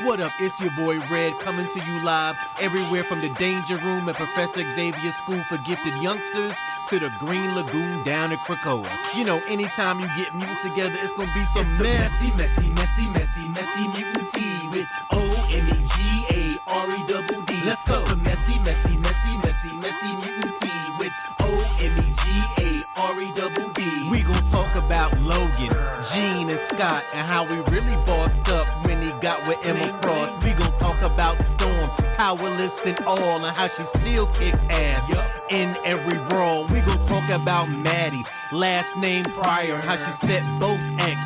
What up, it's your boy Red coming to you live everywhere from the Danger Room at Professor Xavier School for Gifted Youngsters to the Green Lagoon down in Krakoa. You know, anytime you get mutants together, it's gonna be some messy mutant tea with O-M-E-G-A-R-E-double-D. Let's go. It's the messy mutant tea with O-M-E-G-A-R-E-double-D. We gon' talk about Logan, Jean, and Scott, and how we really bossed up when he got with Emma Frost. We gon' talk about Storm, powerless and all, and how she still kick ass in every brawl. We gon' talk about Maddie, last name Pryor, and how she set both X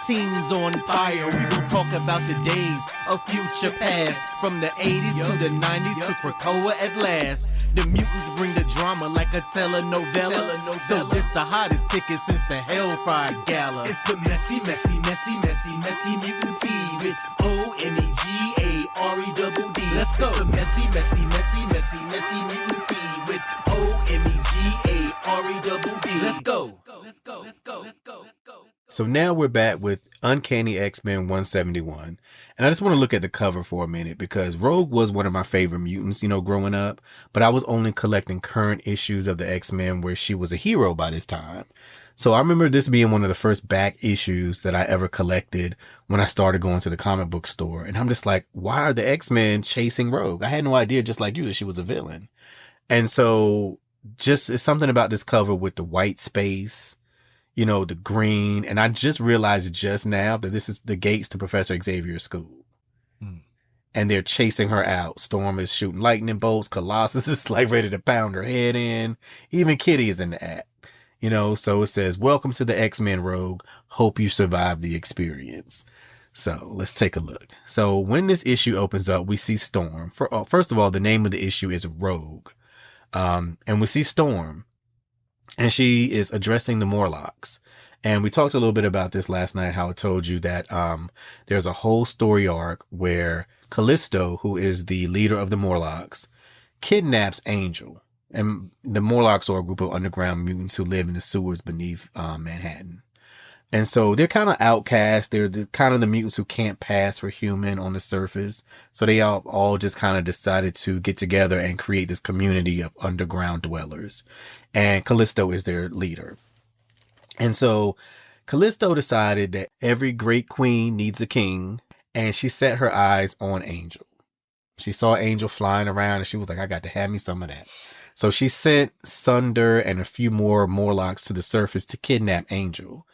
teams on fire. We gon' talk about the days of future past, from the 80s to the 90s to Krakoa at last. The mutants bring the drama like a telenovela. So this the hottest ticket since the Hellfire Gala. It's the messy mutant tea with O-M-E-G-A-R-E-double-D. Let's go. It's the messy mutant tea with O-M-E-G-A-R-E-double-D. Let's go. So now we're back with Uncanny X-Men 171. And I just want to look at the cover for a minute because Rogue was one of my favorite mutants, growing up. But I was only collecting current issues of the X-Men where she was a hero by this time. So I remember this being one of the first back issues that I ever collected when I started going to the comic book store. And I'm just like, why are the X-Men chasing Rogue? I had no idea, just like you, that she was a villain. And so just it's something about this cover with the white space, the green. And I just realized just now that this is the gates to Professor Xavier's school. And they're chasing her out. Storm is shooting lightning bolts. Colossus is like ready to pound her head in. Even Kitty is in the act. So it says, welcome to the X-Men, Rogue. Hope you survive the experience. So let's take a look. So when this issue opens up, we see Storm. First of all, the name of the issue is Rogue. And we see Storm. And she is addressing the Morlocks. And we talked a little bit about this last night, how I told you that there's a whole story arc where Callisto, who is the leader of the Morlocks, kidnaps Angel. And the Morlocks are a group of underground mutants who live in the sewers beneath Manhattan. And so they're kind of outcast. They're kind of the mutants who can't pass for human on the surface. So they all just kind of decided to get together and create this community of underground dwellers. And Callisto is their leader. And so Callisto decided that every great queen needs a king. And she set her eyes on Angel. She saw Angel flying around and she was like, I got to have me some of that. So she sent Sunder and a few more Morlocks to the surface to kidnap Angel.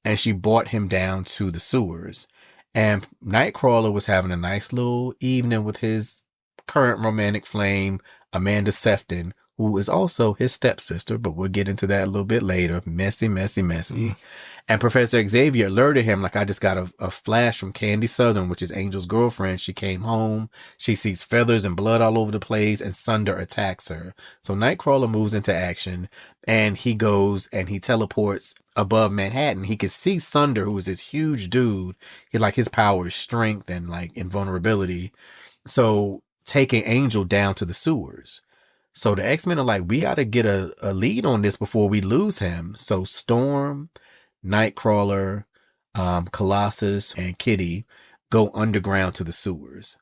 And she brought him down to the sewers. And Nightcrawler was having a nice little evening with his current romantic flame, Amanda Sefton, who is also his stepsister, but we'll get into that a little bit later. Messy. And Professor Xavier alerted him, like, I just got a flash from Candy Southern, which is Angel's girlfriend. She came home. She sees feathers and blood all over the place, and Sunder attacks her. So Nightcrawler moves into action, and he goes and he teleports above Manhattan. He can see Sunder, who is this huge dude. His power is strength and invulnerability. So taking Angel down to the sewers. So the X-Men are like, we got to get a lead on this before we lose him. So Storm, Nightcrawler, Colossus, and Kitty go underground to the sewers.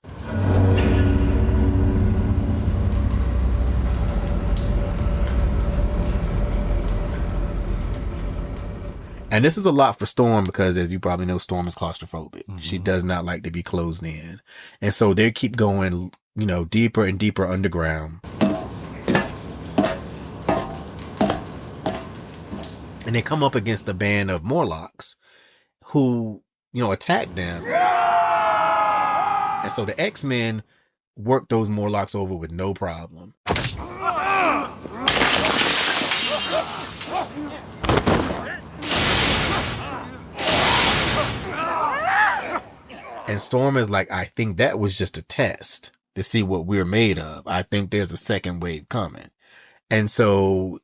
And this is a lot for Storm because, as you probably know, Storm is claustrophobic. Mm-hmm. She does not like to be closed in. And so they keep going, deeper and deeper underground. And they come up against a band of Morlocks who, attack them. And so the X-Men work those Morlocks over with no problem. And Storm is like, I think that was just a test to see what we're made of. I think there's a second wave coming. And so,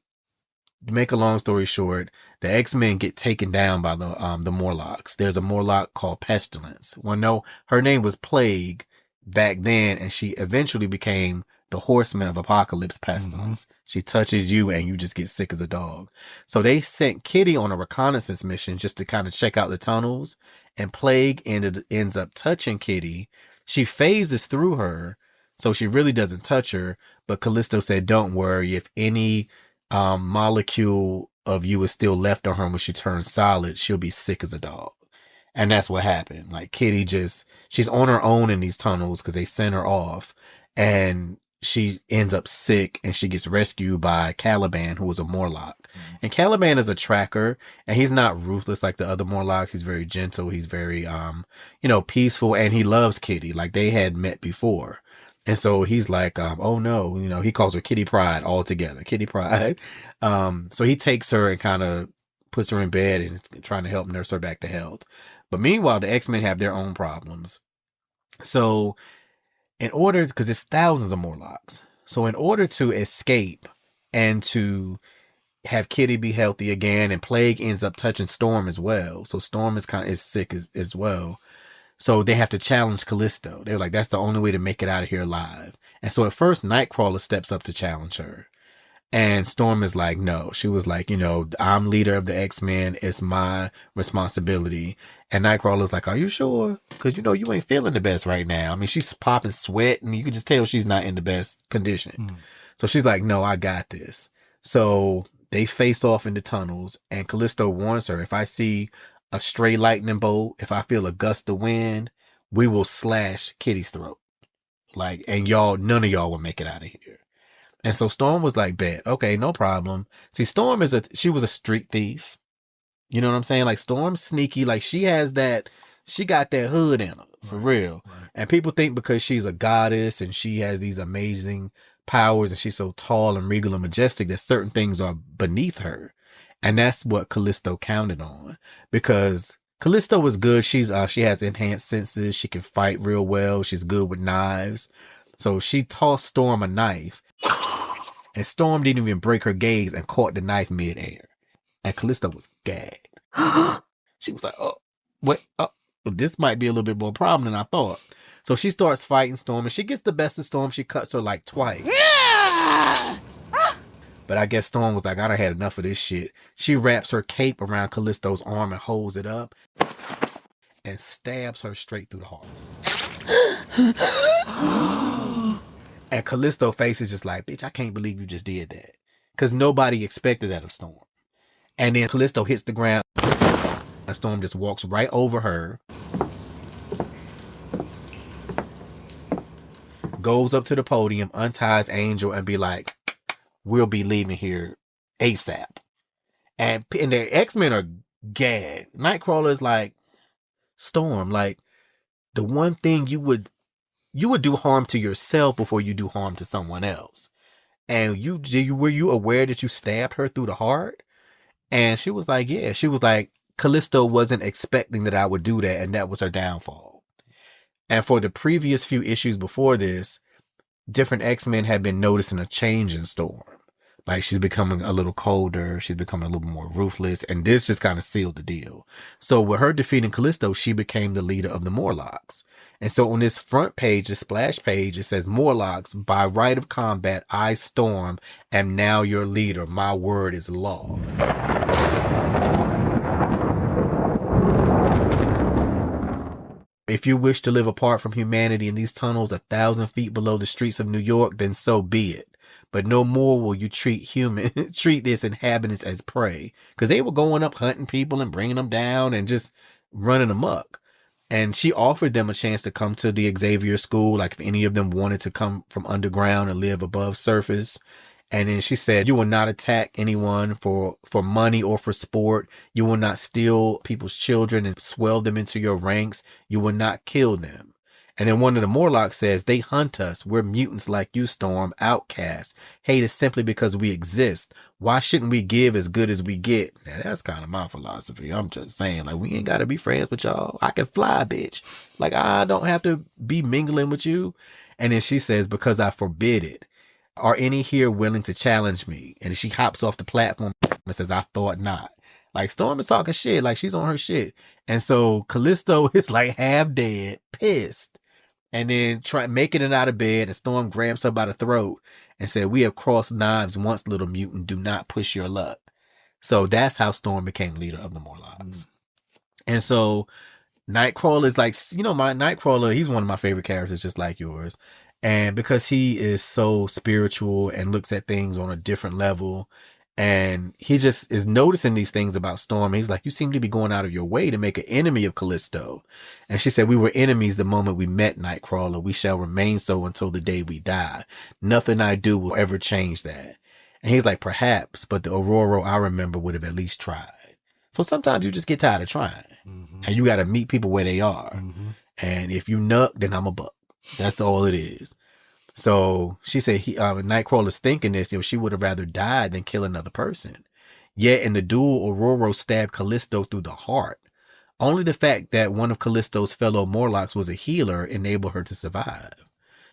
to make a long story short, the X-Men get taken down by the Morlocks. There's a Morlock called Pestilence. Well, no, her name was Plague back then, and she eventually became the Horseman of Apocalypse Pestilence. Mm-hmm. She touches you and you just get sick as a dog. So they sent Kitty on a reconnaissance mission just to kind of check out the tunnels, and Plague ends up touching Kitty, She phases through her, so she really doesn't touch her. But Callisto said, don't worry, if any molecule of you is still left on her when she turns solid, she'll be sick as a dog. And that's what happened. Like Kitty she's on her own in these tunnels because they sent her off, and she ends up sick, and she gets rescued by Caliban, who was a Morlock. And Caliban is a tracker, and he's not ruthless like the other Morlocks. He's very gentle. He's very, peaceful, and he loves Kitty. Like they had met before. And so he's like, oh no, he calls her Kitty Pryde altogether. Kitty Pryde. So he takes her and kind of puts her in bed and is trying to help nurse her back to health. But meanwhile, the X-Men have their own problems. So because it's thousands of Morlocks. So in order to escape and to have Kitty be healthy again, and Plague ends up touching Storm as well. So Storm is sick as well. So they have to challenge Callisto. They're like, that's the only way to make it out of here alive. And so at first, Nightcrawler steps up to challenge her. And Storm is like, no. She was like, I'm leader of the X-Men. It's my responsibility. And Nightcrawler's like, are you sure? Because, you ain't feeling the best right now. I mean, she's popping sweat, and you can just tell she's not in the best condition. So she's like, no, I got this. So they face off in the tunnels, and Callisto warns her, if I see a stray lightning bolt, if I feel a gust of wind, we will slash Kitty's throat. And none of y'all will make it out of here. And so Storm was like, bet, okay, no problem. See, Storm she was a street thief. You know what I'm saying? Like, Storm's sneaky. Like, she got that hood in her, for real. Right. And people think because she's a goddess and she has these amazing powers and she's so tall and regal and majestic that certain things are beneath her. And that's what Callisto counted on, because Callisto was good. She has enhanced senses. She can fight real well. She's good with knives. So she tossed Storm a knife, and Storm didn't even break her gaze and caught the knife midair. And Callisto was gagged. She was like, oh, what? Oh, this might be a little bit more problem than I thought. So she starts fighting Storm, and she gets the best of Storm. She cuts her like twice. But I guess Storm was like, I done had enough of this shit. She wraps her cape around Callisto's arm and holds it up and stabs her straight through the heart. And Callisto's face is just like, bitch, I can't believe you just did that. Because nobody expected that of Storm. And then Callisto hits the ground, and Storm just walks right over her, goes up to the podium, unties Angel, and be like, we'll be leaving here ASAP. And the X-Men are gagged. Nightcrawler is like, Storm, like, the one thing you would do harm to yourself before you do harm to someone else. And were you aware that you stabbed her through the heart? And she was like, yeah. She was like, Callisto wasn't expecting that I would do that, and that was her downfall. And for the previous few issues before this, different X-Men had been noticing a change in Storm. Like, she's becoming a little colder. She's becoming a little more ruthless. And this just kind of sealed the deal. So with her defeating Callisto, she became the leader of the Morlocks. And so on this front page, the splash page, it says, Morlocks, by right of combat, I, Storm, am now your leader. My word is law. If you wish to live apart from humanity in these tunnels 1,000 feet below the streets of New York, then so be it. But no more will you treat this inhabitants as prey. Because they were going up hunting people and bringing them down and just running amok. And she offered them a chance to come to the Xavier school, like if any of them wanted to come from underground and live above surface. And then she said, you will not attack anyone for money or for sport. You will not steal people's children and swell them into your ranks. You will not kill them. And then one of the Morlocks says, they hunt us. We're mutants like you, Storm, outcasts. Hate us simply because we exist. Why shouldn't we give as good as we get? Now, that's kind of my philosophy. I'm just saying, like, we ain't got to be friends with y'all. I can fly, bitch. Like, I don't have to be mingling with you. And then she says, because I forbid it. Are any here willing to challenge me? And she hops off the platform and says, I thought not. Like, Storm is talking shit. Like, she's on her shit. And so Callisto is like half dead, pissed. And then making it out of bed, and Storm grabs her by the throat and said, we have crossed knives once, little mutant. Do not push your luck. So that's how Storm became leader of the Morlocks. And so Nightcrawler is like, my Nightcrawler, he's one of my favorite characters, just like yours. And because he is so spiritual and looks at things on a different level, and he just is noticing these things about Storm. He's like, you seem to be going out of your way to make an enemy of Callisto. And she said, we were enemies the moment we met, Nightcrawler. We shall remain so until the day we die. Nothing I do will ever change that. And he's like, perhaps, but the Aurora I remember would have at least tried. So sometimes you just get tired of trying. Mm-hmm. And you got to meet people where they are. Mm-hmm. And if you nuck, then I'm a buck. That's all it is. So she said Nightcrawler's thinking this, she would have rather died than kill another person. Yet in the duel, Aurora stabbed Callisto through the heart. Only the fact that one of Callisto's fellow Morlocks was a healer enabled her to survive.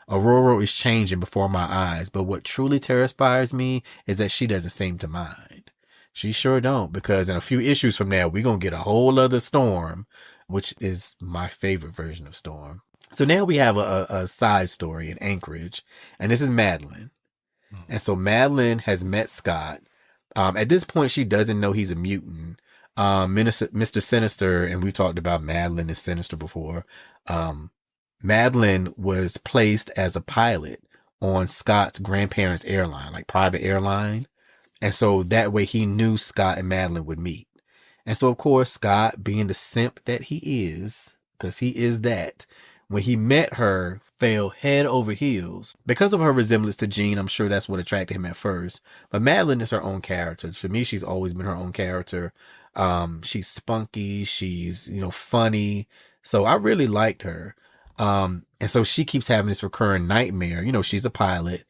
Aurora is changing before my eyes, but what truly terrifies me is that she doesn't seem to mind. She sure don't, because in a few issues from now, we're going to get a whole other Storm, which is my favorite version of Storm. So now we have a side story in Anchorage, and this is Madeline. And so Madeline has met Scott. At this point, she doesn't know he's a mutant. Mr. Sinister, and we've talked about Madeline and Sinister before. Madeline was placed as a pilot on Scott's grandparents' airline, like private airline. And so that way he knew Scott and Madeline would meet. And so, of course, Scott, being the simp that he is, because he is that, when he met her, fell head over heels. Because of her resemblance to Jean, I'm sure that's what attracted him at first. But Madeline is her own character. For me, she's always been her own character. She's spunky. She's, funny. So I really liked her. And so she keeps having this recurring nightmare. She's a pilot.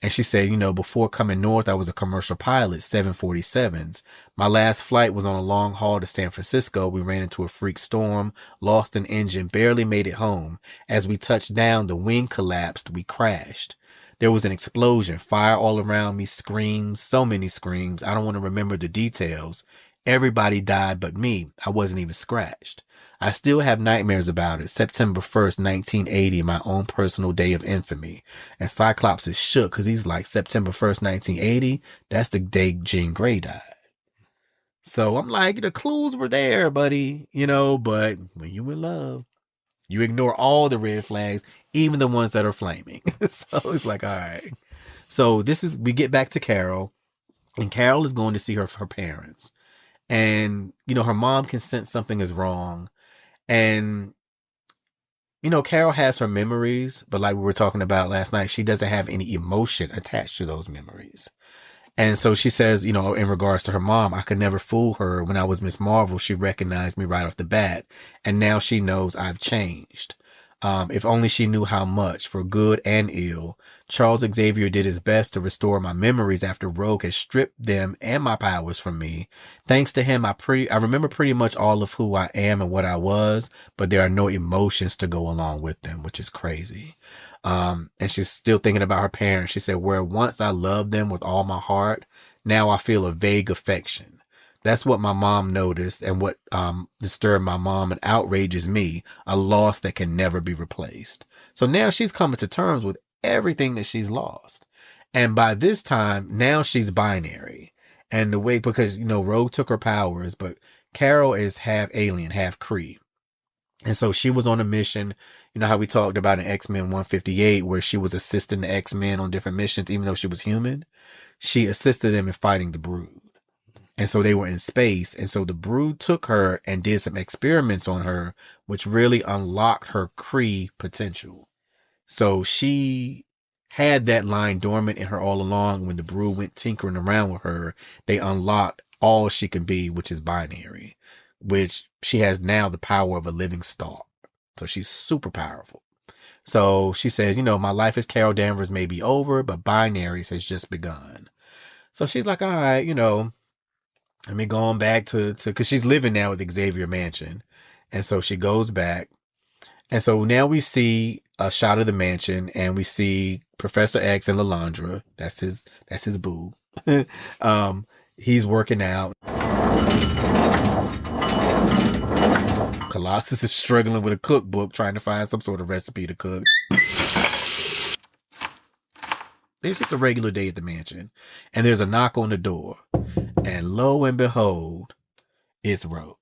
And she said, before coming north, I was a commercial pilot, 747s. My last flight was on a long haul to San Francisco. We ran into a freak storm, lost an engine, barely made it home. As we touched down, the wing collapsed. We crashed. There was an explosion, fire all around me, screams, so many screams. I don't want to remember the details. Everybody died but me. I wasn't even scratched. I still have nightmares about it. September 1st, 1980, my own personal day of infamy. And Cyclops is shook because he's like, September 1st, 1980, that's the day Jean Grey died. So I'm like, the clues were there, buddy, but when you in love, you ignore all the red flags, even the ones that are flaming. So it's like, all right. So we get back to Carol, and Carol is going to see her parents. And, her mom can sense something is wrong. And, Carol has her memories, but like we were talking about last night, she doesn't have any emotion attached to those memories. And so she says, in regards to her mom, I could never fool her. When I was Miss Marvel, she recognized me right off the bat. And now she knows I've changed. If only she knew how much, for good and ill. Charles Xavier did his best to restore my memories after Rogue had stripped them and my powers from me. Thanks to him, I remember pretty much all of who I am and what I was, but there are no emotions to go along with them, which is crazy. And she's still thinking about her parents. She said, where once I loved them with all my heart, now I feel a vague affection. That's what my mom noticed, and what disturbed my mom and outrages me, a loss that can never be replaced. So now she's coming to terms with everything that she's lost. And by this time, now she's binary. And the way, because, Rogue took her powers, but Carol is half alien, half Kree. And so she was on a mission, how we talked about in X-Men 158, where she was assisting the X-Men on different missions, even though she was human. She assisted them in fighting the Brood. And so they were in space. And so the Brood took her and did some experiments on her, which really unlocked her Kree potential. So she had that line dormant in her all along. When the Brood went tinkering around with her, they unlocked all she can be, which is binary, which she has now the power of a living star. So she's super powerful. So she says, my life as Carol Danvers may be over, but binaries has just begun. So she's like, all right, I mean, going back to, cause she's living now with Xavier Mansion. And so she goes back. And so now we see a shot of the mansion, and we see Professor X and Lalandra. That's his boo. He's working out. Colossus is struggling with a cookbook, trying to find some sort of recipe to cook. It's just a regular day at the mansion, and there's a knock on the door, and lo and behold, it's Rogue.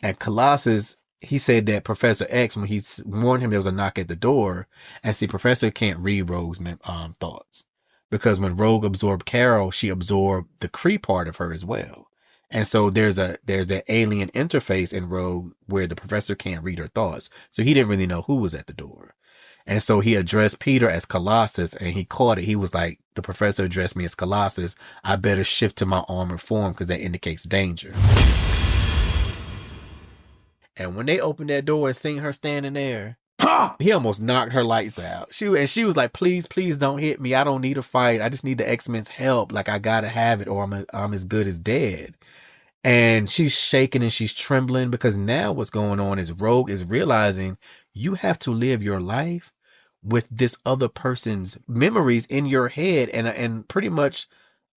And Colossus he said that Professor X, when he warned him there was a knock at the door, and see, Professor can't read Rogue's thoughts. Because when Rogue absorbed Carol, she absorbed the Kree part of her as well. And so there's that alien interface in Rogue where the professor can't read her thoughts. So he didn't really know who was at the door. And so he addressed Peter as Colossus, and he caught it. He was like, the professor addressed me as Colossus. I better shift to my armored form because that indicates danger. And when they opened that door and seen her standing there, he almost knocked her lights out. She was like, please don't hit me. I don't need a fight. I just need the X-Men's help. Like, I gotta have it or I'm as good as dead. And she's shaking and she's trembling because now what's going on is Rogue is realizing you have to live your life with this other person's memories in your head and pretty much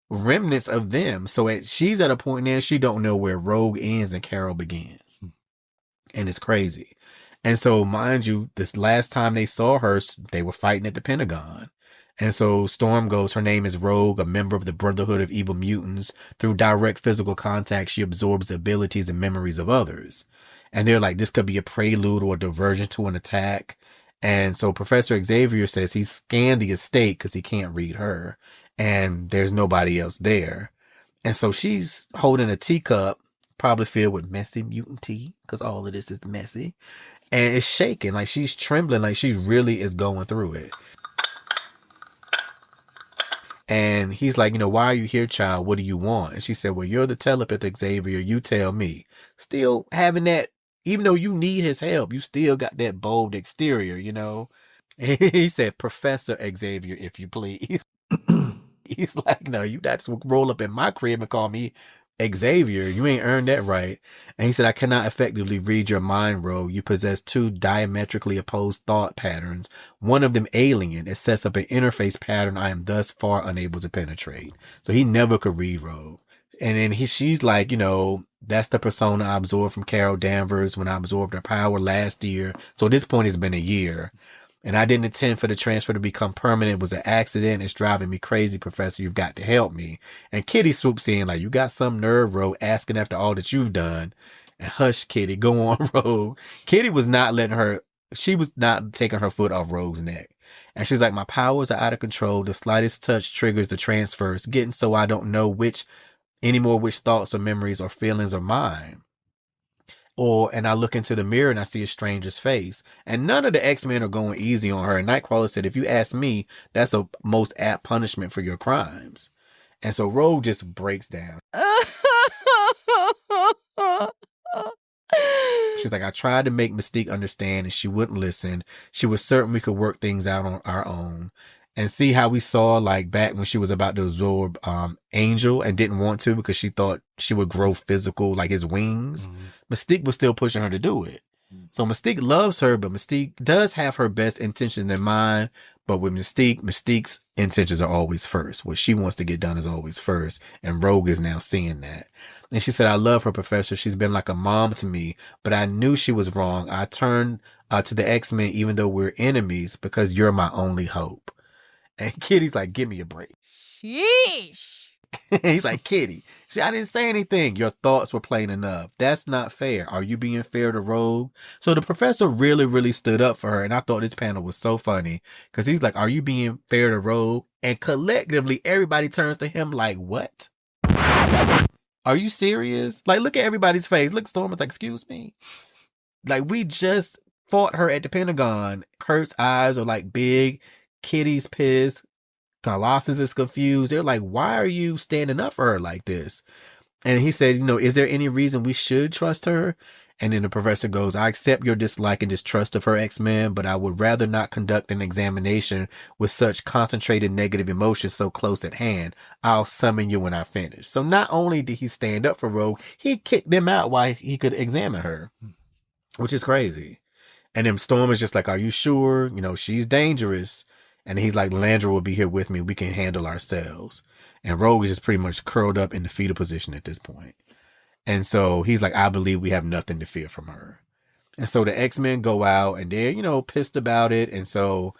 remnants of them. So she's at a point now she don't know where Rogue ends and Carol begins. And it's crazy. And so, mind you, this last time they saw her, they were fighting at the Pentagon. And so Storm goes, her name is Rogue, a member of the Brotherhood of Evil Mutants. Through direct physical contact, she absorbs the abilities and memories of others. And they're like, this could be a prelude or a diversion to an attack. And so Professor Xavier says he scanned the estate because he can't read her. And there's nobody else there. And so she's holding a teacup, probably filled with Messy Mutant Tea, because all of this is messy. And it's shaking, like she's trembling, like she really is going through it. And he's like, why are you here, child? What do you want? And she said, well, you're the telepath, Xavier. You tell me. Still having that, even though you need his help, you still got that bold exterior, And he said, Professor Xavier, if you please. He's like, no, you got to roll up in my crib and call me Xavier. You ain't earned that right. And he said, I cannot effectively read your mind, Rogue. You possess two diametrically opposed thought patterns. One of them alien. It sets up an interface pattern I am thus far unable to penetrate. So he never could read Rogue. And then she's like, that's the persona I absorbed from Carol Danvers when I absorbed her power last year. So at this point, it's been a year. And I didn't intend for the transfer to become permanent. It was an accident. It's driving me crazy, Professor. You've got to help me. And Kitty swoops in like, you got some nerve, Rogue, asking after all that you've done. And hush, Kitty, go on, Rogue. Kitty was not she was not taking her foot off Rogue's neck. And she's like, my powers are out of control. The slightest touch triggers the transfer. It's getting so I don't know which thoughts or memories or feelings are mine. And I look into the mirror and I see a stranger's face. And none of the X-Men are going easy on her. And Nightcrawler said, if you ask me, that's a most apt punishment for your crimes. And so Rogue just breaks down. She's like, I tried to make Mystique understand and she wouldn't listen. She was certain we could work things out on our own. And see how we saw like back when she was about to absorb Angel and didn't want to because she thought she would grow physical like his wings. Mm-hmm. Mystique was still pushing her to do it. Mm-hmm. So Mystique loves her, but Mystique does have her best intentions in mind. But with Mystique's intentions are always first. What she wants to get done is always first. And Rogue is now seeing that. And she said, I love her, Professor. She's been like a mom to me, but I knew she was wrong. I turned to the X-Men even though we're enemies because you're my only hope. And Kitty's like, give me a break. Sheesh. He's like, Kitty, I didn't say anything. Your thoughts were plain enough. That's not fair. Are you being fair to Rogue? So the professor really, really stood up for her. And I thought this panel was so funny because he's like, are you being fair to Rogue? And collectively, everybody turns to him like, what? Are you serious? Like, look at everybody's face. Look, Storm is like, excuse me. Like, we just fought her at the Pentagon. Kurt's eyes are like big. Kitty's pissed. Colossus is confused. They're like, why are you standing up for her like this? And he says, is there any reason we should trust her? And then the professor goes, I accept your dislike and distrust of her, X-Men, but I would rather not conduct an examination with such concentrated negative emotions so close at hand. I'll summon you when I finish. So not only did he stand up for Rogue, he kicked them out while he could examine her, which is crazy. And then Storm is just like, are you sure? She's dangerous. And he's like, Landra will be here with me. We can handle ourselves. And Rogue is just pretty much curled up in the fetal position at this point. And so he's like, I believe we have nothing to fear from her. And so the X-Men go out and they're, pissed about it. And so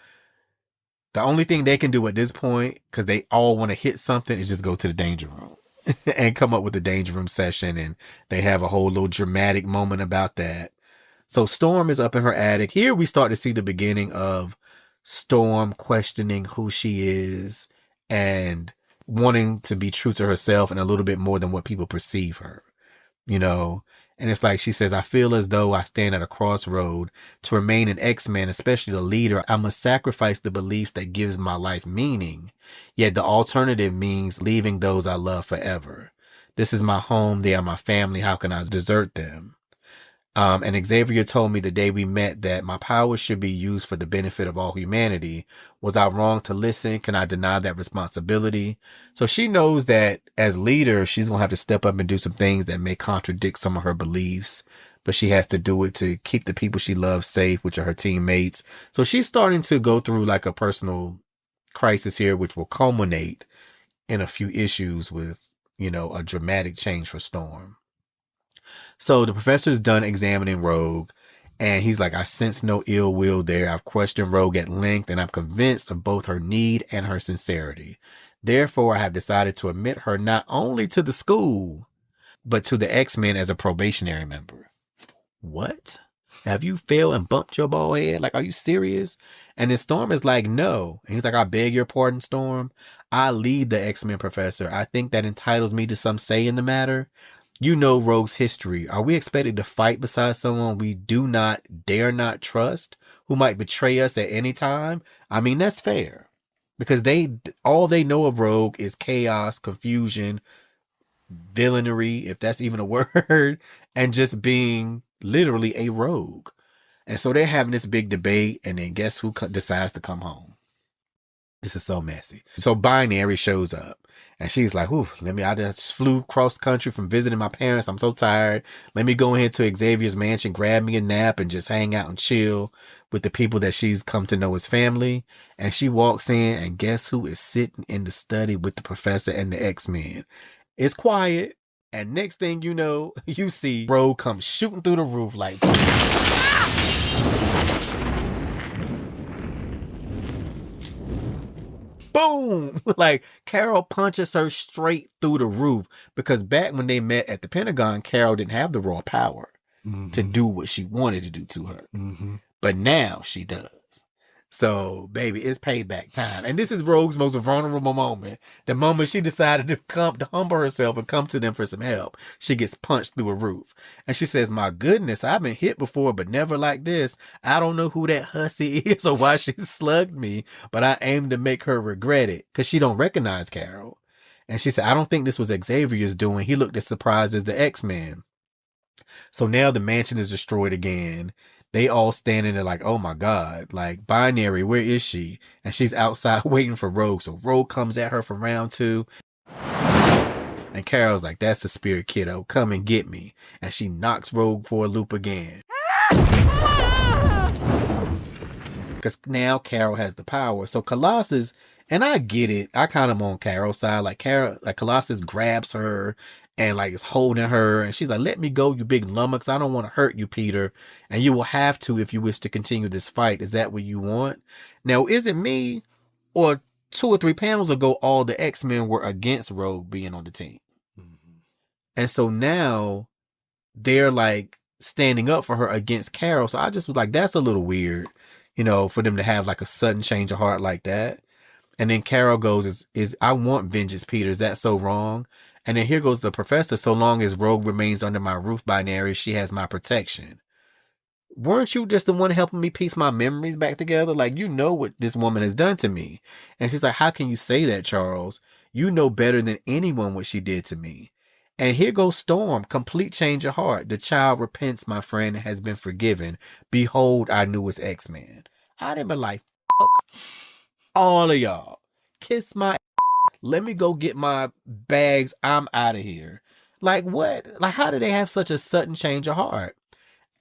the only thing they can do at this point, because they all want to hit something, is just go to the danger room and come up with a danger room session. And they have a whole little dramatic moment about that. So Storm is up in her attic. Here we start to see the beginning of Storm questioning who she is and wanting to be true to herself and a little bit more than what people perceive her, you know? And it's like she says, I feel as though I stand at a crossroad. To remain an X-Man, especially the leader, I must sacrifice the beliefs that gives my life meaning. Yet the alternative means leaving those I love forever. This is my home. They are my family. How can I desert them? And Xavier told me the day we met that my powers should be used for the benefit of all humanity. Was I wrong to listen? Can I deny that responsibility? So she knows that as leader, she's going to have to step up and do some things that may contradict some of her beliefs, but she has to do it to keep the people she loves safe, which are her teammates. So she's starting to go through like a personal crisis here, which will culminate in a few issues with, you know, a dramatic change for Storm. So the professor's done examining Rogue, and he's like, I sense no ill will there. I've questioned Rogue at length, and I'm convinced of both her need and her sincerity. Therefore, I have decided to admit her not only to the school, but to the X-Men as a probationary member. What? Have you failed and bumped your bald head? Like, are you serious? And then Storm is like, no. And he's like, I beg your pardon, Storm. I lead the X-Men, Professor. I think that entitles me to some say in the matter. You know Rogue's history. Are we expected to fight beside someone we dare not trust, who might betray us at any time? I mean, that's fair. Because all they know of Rogue is chaos, confusion, villainy, if that's even a word, and just being literally a rogue. And so they're having this big debate, and then guess who decides to come home? This is so messy. So Binary shows up, and she's like, ooh, I just flew cross country from visiting my parents. I'm so tired. Let me go in to Xavier's mansion, grab me a nap, and just hang out and chill with the people that she's come to know as family. And she walks in, and guess who is sitting in the study with the professor and the X-Men? It's quiet, and next thing you know, you see Rogue come shooting through the roof like... Boom! Like, Carol punches her straight through the roof, because back when they met at the Pentagon, Carol didn't have the raw power to do what she wanted to do to her. But now she does. So, baby, it's payback time. And this is Rogue's most vulnerable moment. The moment she decided to humble herself and come to them for some help. She gets punched through a roof. And she says, my goodness, I've been hit before, but never like this. I don't know who that hussy is or why she slugged me, but I aim to make her regret it, because she don't recognize Carol. And she said, I don't think this was Xavier's doing. He looked as surprised as the X-Men. So now the mansion is destroyed again. They all standing there like, oh my God, like, Binary, where is she? And she's outside waiting for Rogue. So Rogue comes at her from round 2. And Carol's like, that's the spirit, kiddo. Come and get me. And she knocks Rogue for a loop again. Because now Carol has the power. So Colossus, and I get it, I kind of on Carol's side. Like, Colossus grabs her and like is holding her, and she's like, let me go, you big lummox. I don't want to hurt you, Peter. And you will have to if you wish to continue this fight. Is that what you want? Now, is it me, or 2 or 3 panels ago, all the X-Men were against Rogue being on the team? And so now they're like standing up for her against Carol. So I just was like, that's a little weird, you know, for them to have like a sudden change of heart like that. And then Carol goes, is I want vengeance, Peter. Is that so wrong? And then here goes the professor. So long as Rogue remains under my roof, Binary, she has my protection. Weren't you just the one helping me piece my memories back together? Like, you know what this woman has done to me. And she's like, how can you say that, Charles? You know better than anyone what she did to me. And here goes Storm, complete change of heart. The child repents, my friend, has been forgiven. Behold, our newest X-Man. I'd have been like, fuck all of y'all. Kiss my let me go get my bags. I'm out of here. Like, what? Like, how did they have such a sudden change of heart?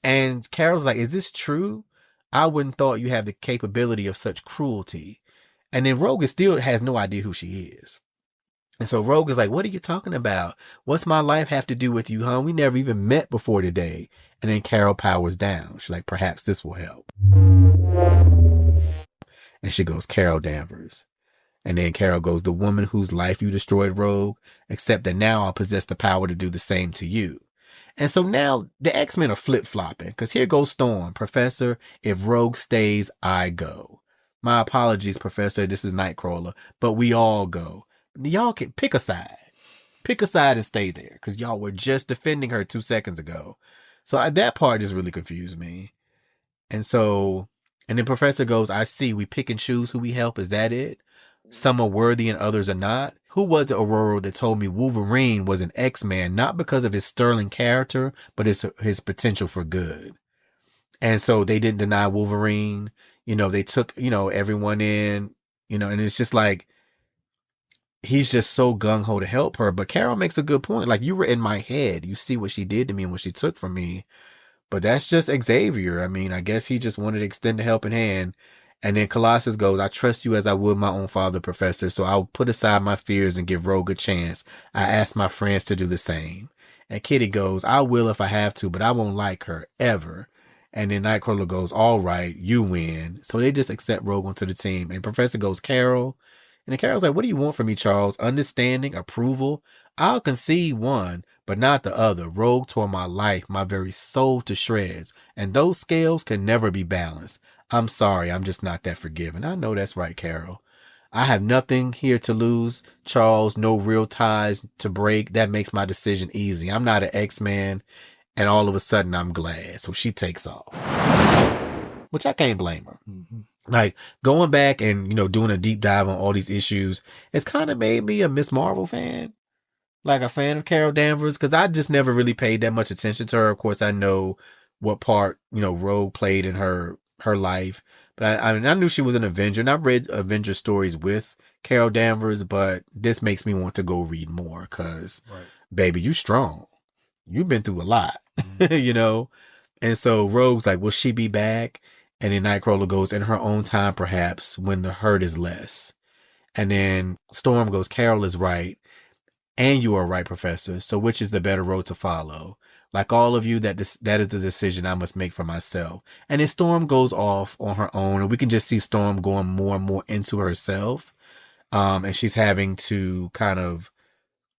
And Carol's like, is this true? I wouldn't thought you have the capability of such cruelty. And then Rogue still has no idea who she is. And so Rogue is like, what are you talking about? What's my life have to do with you, hon? We never even met before today. And then Carol powers down. She's like, perhaps this will help. And she goes, Carol Danvers. And then Carol goes, the woman whose life you destroyed, Rogue, except that now I'll possess the power to do the same to you. And so now the X-Men are flip-flopping because here goes Storm. Professor, if Rogue stays, I go. My apologies, Professor. This is Nightcrawler, but we all go. Y'all can pick a side. Pick a side and stay there because y'all were just defending her 2 seconds ago. So that part just really confused me. And then Professor goes, I see, we pick and choose who we help. Is that it? Some are worthy and others are not. Who was it, Aurora, that told me Wolverine was an X-Man, not because of his sterling character, but his potential for good? And so they didn't deny Wolverine. They took, everyone in, and it's just like, he's just so gung-ho to help her. But Carol makes a good point. Like, you were in my head. You see what she did to me and what she took from me. But that's just Xavier. I mean, I guess he just wanted to extend a helping hand. And then Colossus goes, I trust you as I would my own father, Professor, so I'll put aside my fears and give Rogue a chance. I ask my friends to do the same. And Kitty goes, I will if I have to, but I won't like her, ever. And then Nightcrawler goes, all right, you win. So they just accept Rogue onto the team. And Professor goes, Carol. And then Carol's like, what do you want from me, Charles? Understanding, approval? I'll concede one, but not the other. Rogue tore my life, my very soul to shreds. And those scales can never be balanced. I'm sorry, I'm just not that forgiving. I know that's right, Carol. I have nothing here to lose, Charles, no real ties to break. That makes my decision easy. I'm not an X-Man, and all of a sudden I'm glad. So she takes off, which I can't blame her. Mm-hmm. Like, going back and, doing a deep dive on all these issues, it's kind of made me a Miss Marvel fan. Like, a fan of Carol Danvers, because I just never really paid that much attention to her. Of course, I know what part, Rogue played in her life. But I knew she was an Avenger, and I read Avenger stories with Carol Danvers, but this makes me want to go read more because, baby, you strong. You've been through a lot, And so Rogue's like, will she be back? And then Nightcrawler goes, in her own time, perhaps, when the hurt is less. And then Storm goes, Carol is right. And you are right, Professor. So which is the better road to follow? Like all of you, that is the decision I must make for myself. And then Storm goes off on her own, and we can just see Storm going more and more into herself. And she's having to kind of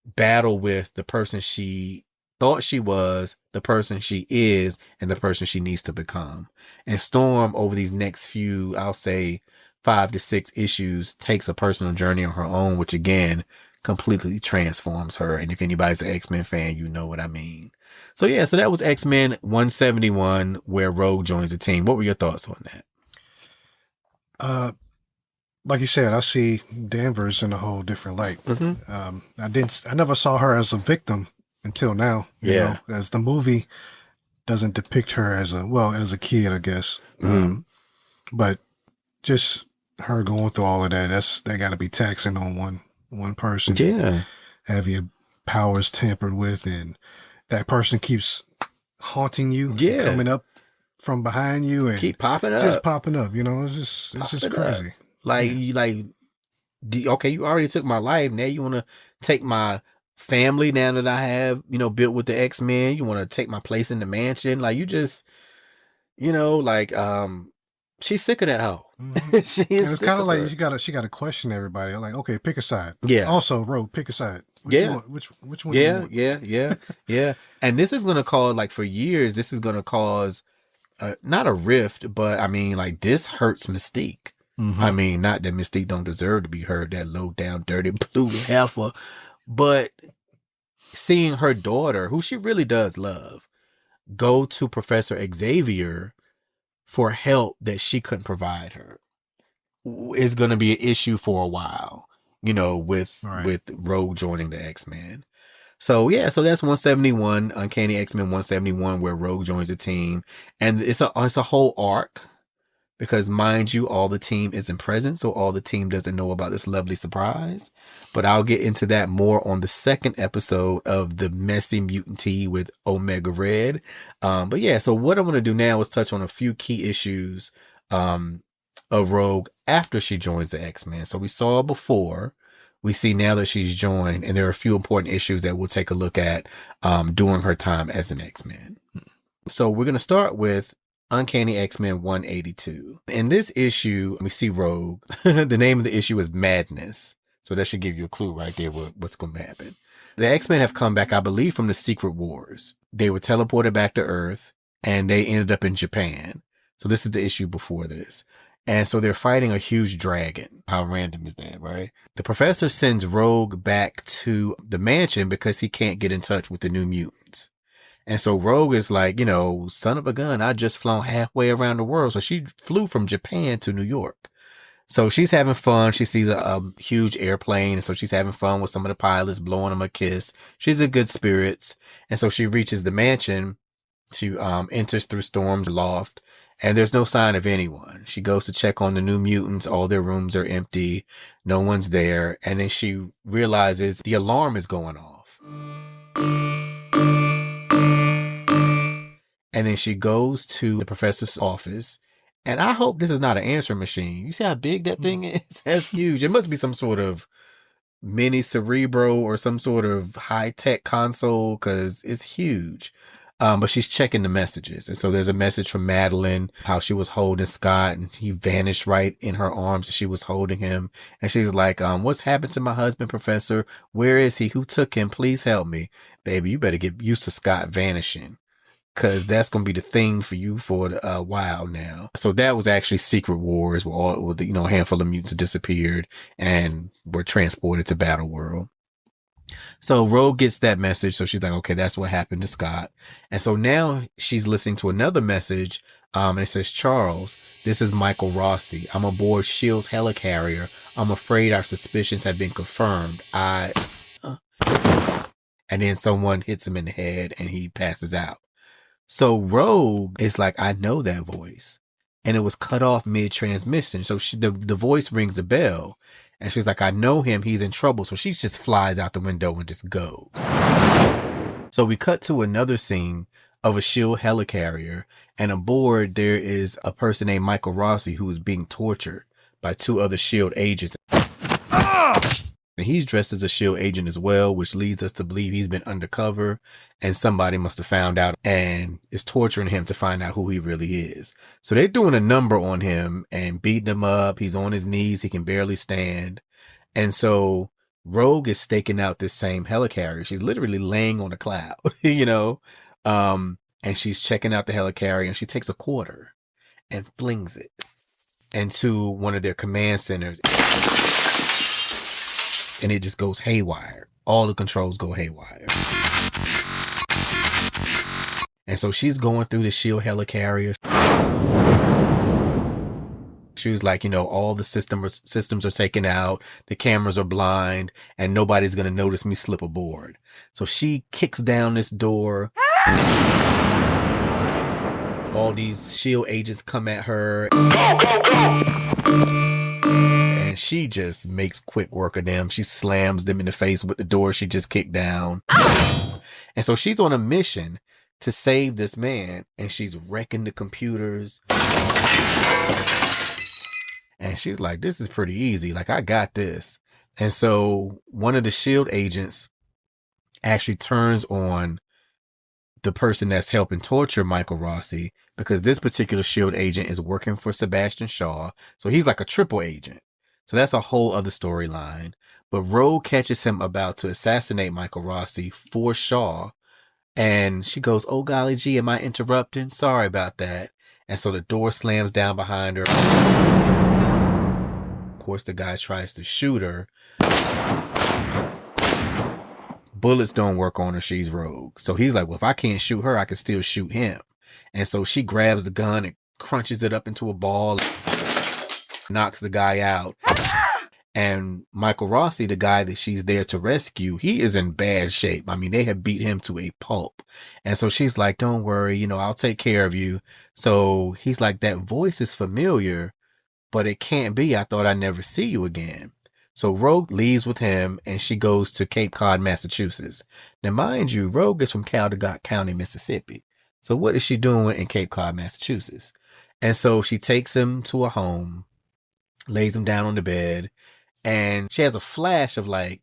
battle with the person she thought she was, the person she is, and the person she needs to become. And Storm, over these next few, I'll say 5 to 6 issues, takes a personal journey on her own, which again, completely transforms her. And if anybody's an X-Men fan, you know what I mean. So yeah, so that was X-Men 171, where Rogue joins the team. What were your thoughts on that? Like you said, I see Danvers in a whole different light. Mm-hmm. I never saw her as a victim until now. You know, as the movie doesn't depict her as a kid, I guess. Mm-hmm. But just her going through all of that got to be taxing on one person. Yeah. Have your powers tampered with, and that person keeps haunting you. Yeah. Coming up from behind you and keep popping up. Just popping up. It's just crazy. Okay, you already took my life. Now you want to take my family now that I have, built with the X-Men. You want to take my place in the mansion. Like, you just, she's sick of that hoe. Mm-hmm. It's kind of like she got to question everybody. I'm like, okay, pick a side. Yeah. Also, Rogue, pick a side. Which one? Yeah. And this is going to cause, for years, this is going to cause not a rift, but I mean, this hurts Mystique. Mm-hmm. I mean, not that Mystique don't deserve to be heard, that low down, dirty blue heifer, but seeing her daughter, who she really does love, go to Professor Xavier for help that she couldn't provide her is going to be an issue for a while, with Rogue joining the X-Men. So yeah, so that's 171, Uncanny X-Men 171, where Rogue joins the team, and it's a whole arc. Because, mind you, all the team isn't present, so all the team doesn't know about this lovely surprise. But I'll get into that more on the second episode of the Messy Mutant Tea with Omega Red. But yeah, so what I want to do now is touch on a few key issues of Rogue after she joins the X-Men. So we saw before, we see now that she's joined, and there are a few important issues that we'll take a look at during her time as an X-Men. So we're going to start with Uncanny X-Men 182. In this issue, we see Rogue. The name of the issue is Madness. So that should give you a clue right there what's going to happen. The X-Men have come back, I believe, from the Secret Wars. They were teleported back to Earth and they ended up in Japan. So this is the issue before this. And so they're fighting a huge dragon. How random is that, right? The professor sends Rogue back to the mansion because he can't get in touch with the New Mutants. And so Rogue is like, son of a gun, I just flown halfway around the world. So she flew from Japan to New York. So she's having fun. She sees a huge airplane. And so she's having fun with some of the pilots, blowing them a kiss. She's in good spirits. And so she reaches the mansion. She enters through Storm's loft. And there's no sign of anyone. She goes to check on the New Mutants. All their rooms are empty. No one's there. And then she realizes the alarm is going off. And then she goes to the professor's office. And I hope this is not an answering machine. You see how big that thing is? That's huge. It must be some sort of mini Cerebro or some sort of high-tech console because it's huge. But she's checking the messages. And so there's a message from Madeline, how she was holding Scott and he vanished right in her arms as she was holding him. And she's like, what's happened to my husband, Professor? Where is he? Who took him? Please help me. Baby, you better get used to Scott vanishing because that's going to be the thing for you for a while now. So that was actually Secret Wars where a handful of mutants disappeared and were transported to Battle World. So Rogue gets that message. So she's like, okay, that's what happened to Scott. And so now she's listening to another message. And it says, Charles, this is Michael Rossi. I'm aboard S.H.I.E.L.D.'s helicarrier. I'm afraid our suspicions have been confirmed. And then someone hits him in the head and he passes out. So Rogue is like, I know that voice. And it was cut off mid-transmission. So the voice rings a bell. And she's like, I know him. He's in trouble. So she just flies out the window and just goes. So we cut to another scene of a S.H.I.E.L.D. helicarrier. And aboard, there is a person named Michael Rossi who is being tortured by two other S.H.I.E.L.D. agents. And he's dressed as a S.H.I.E.L.D. agent as well, which leads us to believe he's been undercover. And somebody must have found out and is torturing him to find out who he really is. So they're doing a number on him and beating him up. He's on his knees. He can barely stand. And so Rogue is staking out this same helicarrier. She's literally laying on a cloud, and she's checking out the helicarrier and she takes a quarter and flings it into one of their command centers. And it just goes haywire. All the controls go haywire. And so she's going through the S.H.I.E.L.D. helicarrier. She was like, all the systems are taken out. The cameras are blind and nobody's going to notice me slip aboard. So she kicks down this door. All these S.H.I.E.L.D. agents come at her. And she just makes quick work of them. She slams them in the face with the door she just kicked down. And so she's on a mission to save this man. And she's wrecking the computers. And she's like, this is pretty easy. Like, I got this. And so one of the S.H.I.E.L.D. agents actually turns on the person that's helping torture Michael Rossi because this particular S.H.I.E.L.D. agent is working for Sebastian Shaw. So he's like a triple agent. So that's a whole other storyline. But Rogue catches him about to assassinate Michael Rossi for Shaw. And she goes, oh, golly gee, am I interrupting? Sorry about that. And so the door slams down behind her. Of course, the guy tries to shoot her. Bullets don't work on her. She's Rogue. So he's like, well, if I can't shoot her, I can still shoot him. And so she grabs the gun and crunches it up into a ball, knocks the guy out. And Michael Rossi, the guy that she's there to rescue, he is in bad shape. I mean, they have beat him to a pulp. And so she's like, don't worry, I'll take care of you. So he's like, that voice is familiar, but it can't be. I thought I'd never see you again. So Rogue leaves with him and she goes to Cape Cod, Massachusetts. Now, mind you, Rogue is from Caldecott County, Mississippi. So what is she doing in Cape Cod, Massachusetts? And so she takes him to a home, lays him down on the bed, and she has a flash of like,